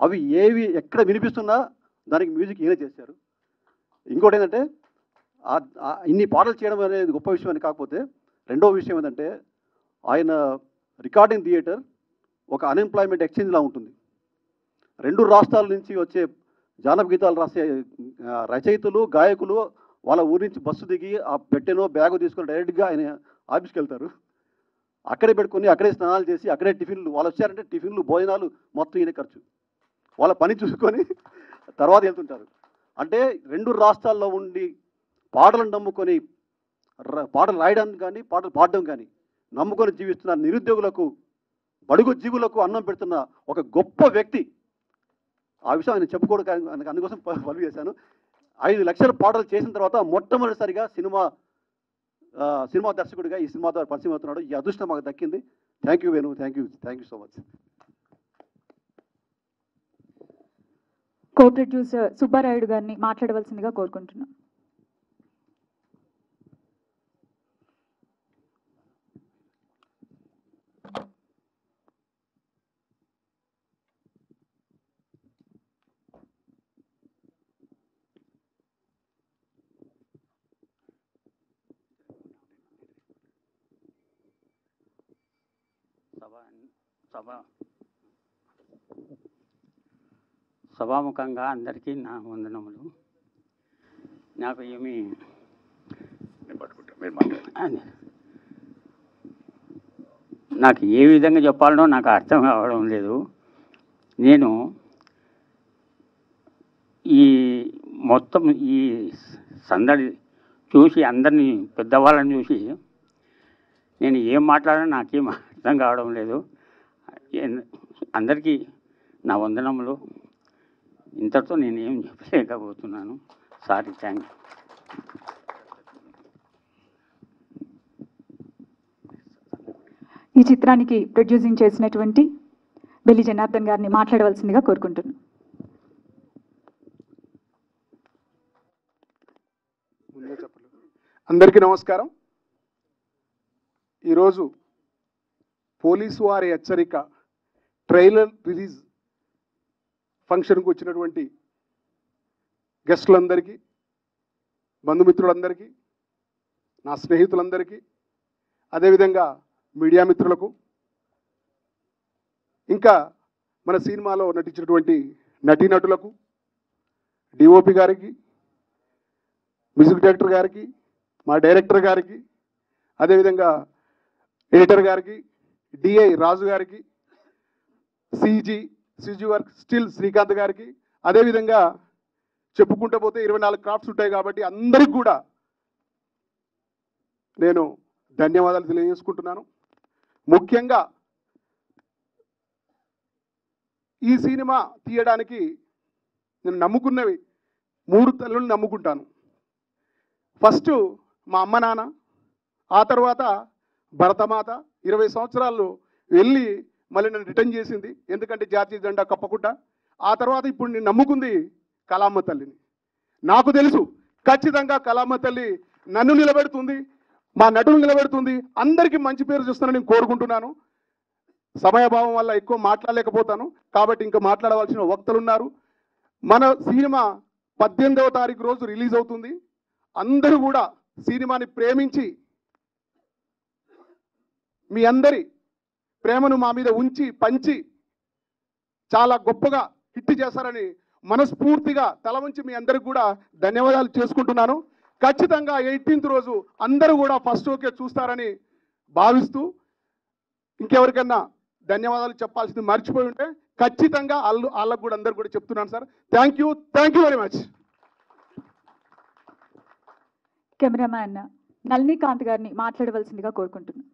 అవి ఏవి ఎక్కడ వినిపిస్తున్నా దానికి మ్యూజిక్ ఈయన చేశారు. ఇంకోటి ఏంటంటే ఇన్ని పాటలు చేయడం అనేది గొప్ప విషయం అని కాకపోతే రెండో విషయం ఏంటంటే ఆయన రికార్డింగ్ థియేటర్ ఒక అన్ఎంప్లాయ్మెంట్ ఎక్స్చేంజ్లా ఉంటుంది. 2 రాష్ట్రాల నుంచి వచ్చే జానపద గీతాలు రాసే రచయితలు, గాయకులు వాళ్ళ ఊరి నుంచి బస్సు దిగి ఆ పెట్టెనో బ్యాగు తీసుకొని డైరెక్ట్గా ఆయన ఆఫీస్కి వెళ్తారు. అక్కడే పెట్టుకొని అక్కడే స్నానాలు చేసి అక్కడే టిఫిన్లు, వాళ్ళు వచ్చారంటే టిఫిన్లు, భోజనాలు మొత్తం ఈయన ఖర్చు. వాళ్ళ పని చూసుకొని తర్వాత వెళ్తుంటారు. అంటే 2 రాష్ట్రాల్లో ఉండి పాటలను నమ్ముకొని పాటలు రాయడానికి కానీ పాటలు పాడడం కానీ నమ్ముకొని జీవిస్తున్న నిరుద్యోగులకు, బడుగు జీవులకు అన్నం పెడుతున్న ఒక గొప్ప వ్యక్తి. ఆ విషయం ఆయన చెప్పుకోవడానికి అందుకోసం పలువు చేశాను. 5 లక్షల పాటలు చేసిన తర్వాత మొట్టమొదటిసారిగా సినిమా దర్శకుడిగా ఈ సినిమా ద్వారా పరిచయం అవుతున్నాడు. ఈ అదృష్టం మాకు దక్కింది. Thank you Venu, thank you so much. Co producer Subbarayudu గారిని మాట్లాడవలసిందిగా కోరుకుంటున్నాం. సభాముఖంగా అందరికీ నా వందనములు. నాకు ఏమి నాకు ఏ విధంగా చెప్పాలనో నాకు అర్థం కావడం లేదు. నేను ఈ మొత్తం ఈ సందడి చూసి, అందరినీ పెద్దవాళ్ళని చూసి నేను ఏం మాట్లాడాలో నాకేం అర్థం కావడం లేదు. అందరికీ నా వందనములు. ఇంతటితో నేనేం చెప్పలేకపోతున్నాను. Sorry, thank you. ఈ చిత్రానికి ప్రొడ్యూసింగ్ చేసినటువంటి బెల్లి జనార్దన్ గారిని మాట్లాడవలసిందిగా కోరుకుంటున్నాను. అందరికీ నమస్కారం. ఈరోజు పోలీసు వారి హెచ్చరిక ట్రైలర్ రిలీజ్ ఫంక్షన్కు వచ్చినటువంటి గెస్టులందరికీ, బంధుమిత్రులందరికీ, నా స్నేహితులందరికీ, అదేవిధంగా మీడియా మిత్రులకు, ఇంకా మన సినిమాలో నటించినటువంటి నటీనటులకు, డిఓపి గారికి, మ్యూజిక్ డైరెక్టర్ గారికి, మా డైరెక్టర్ గారికి, అదేవిధంగా ఎడిటర్ గారికి, డిఐ రాజు గారికి, సిజీ వర్క్ స్టిల్ శ్రీకాంత్ గారికి, అదేవిధంగా చెప్పుకుంటూ పోతే 24 క్రాఫ్ట్స్ ఉంటాయి కాబట్టి అందరికి కూడా నేను ధన్యవాదాలు తెలియజేసుకుంటున్నాను. ముఖ్యంగా ఈ సినిమా తీయడానికి నేను నమ్ముకున్నవి 3 తల్లులను నమ్ముకుంటాను. ఫస్ట్ మా అమ్మ నాన్న, ఆ తర్వాత భరతమాత 20 సంవత్సరాలు వెళ్ళి మళ్ళీ నన్ను రిటర్న్ చేసింది, ఎందుకంటే జాతీయ జెండా కప్పకుండా. ఆ తర్వాత ఇప్పుడు నేను నమ్ముకుంది కళామ్మ తల్లిని. నాకు తెలుసు ఖచ్చితంగా కళామ్మ తల్లి నన్ను నిలబెడుతుంది, మా నటులు నిలబెడుతుంది, అందరికీ మంచి పేరు చూస్తానని నేను కోరుకుంటున్నాను. సమయభావం వల్ల ఎక్కువ మాట్లాడలేకపోతాను కాబట్టి ఇంకా మాట్లాడవలసిన వక్తలు ఉన్నారు. మన సినిమా 18వ తారీఖు రోజు రిలీజ్ అవుతుంది. అందరూ కూడా సినిమాని ప్రేమించి మీ అందరి ప్రేమను మా మీద ఉంచి పంచి చాలా గొప్పగా హిట్ చేస్తారని మనస్ఫూర్తిగా తల వంచి మీ అందరికి కూడా ధన్యవాదాలు చేసుకుంటున్నాను. ఖచ్చితంగా 18th రోజు అందరూ కూడా ఫస్ట్ ఓకే చూస్తారని భావిస్తూ, ఇంకెవరికైనా ధన్యవాదాలు చెప్పాల్సింది మర్చిపోయి ఉంటే ఖచ్చితంగా వాళ్ళకు కూడా అందరు కూడా చెప్తున్నాను sir. Thank you very much. Cameraman Nalinikanth గారిని మాట్లాడవలసిందిగా కోరుకుంటున్నాను.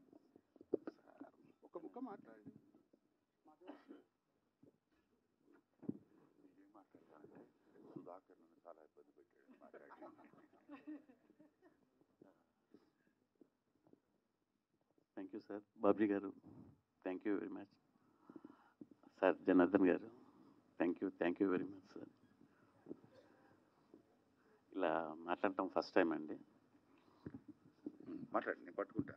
Thank you sir. బాబ్జీ గారు thank you very much. Sir Janardhan గారు thank you very much sir. ఇలా మాట్లాడటం ఫస్ట్ టైం అండి. మాట్లాడండి, నేను పట్టుకుంటా.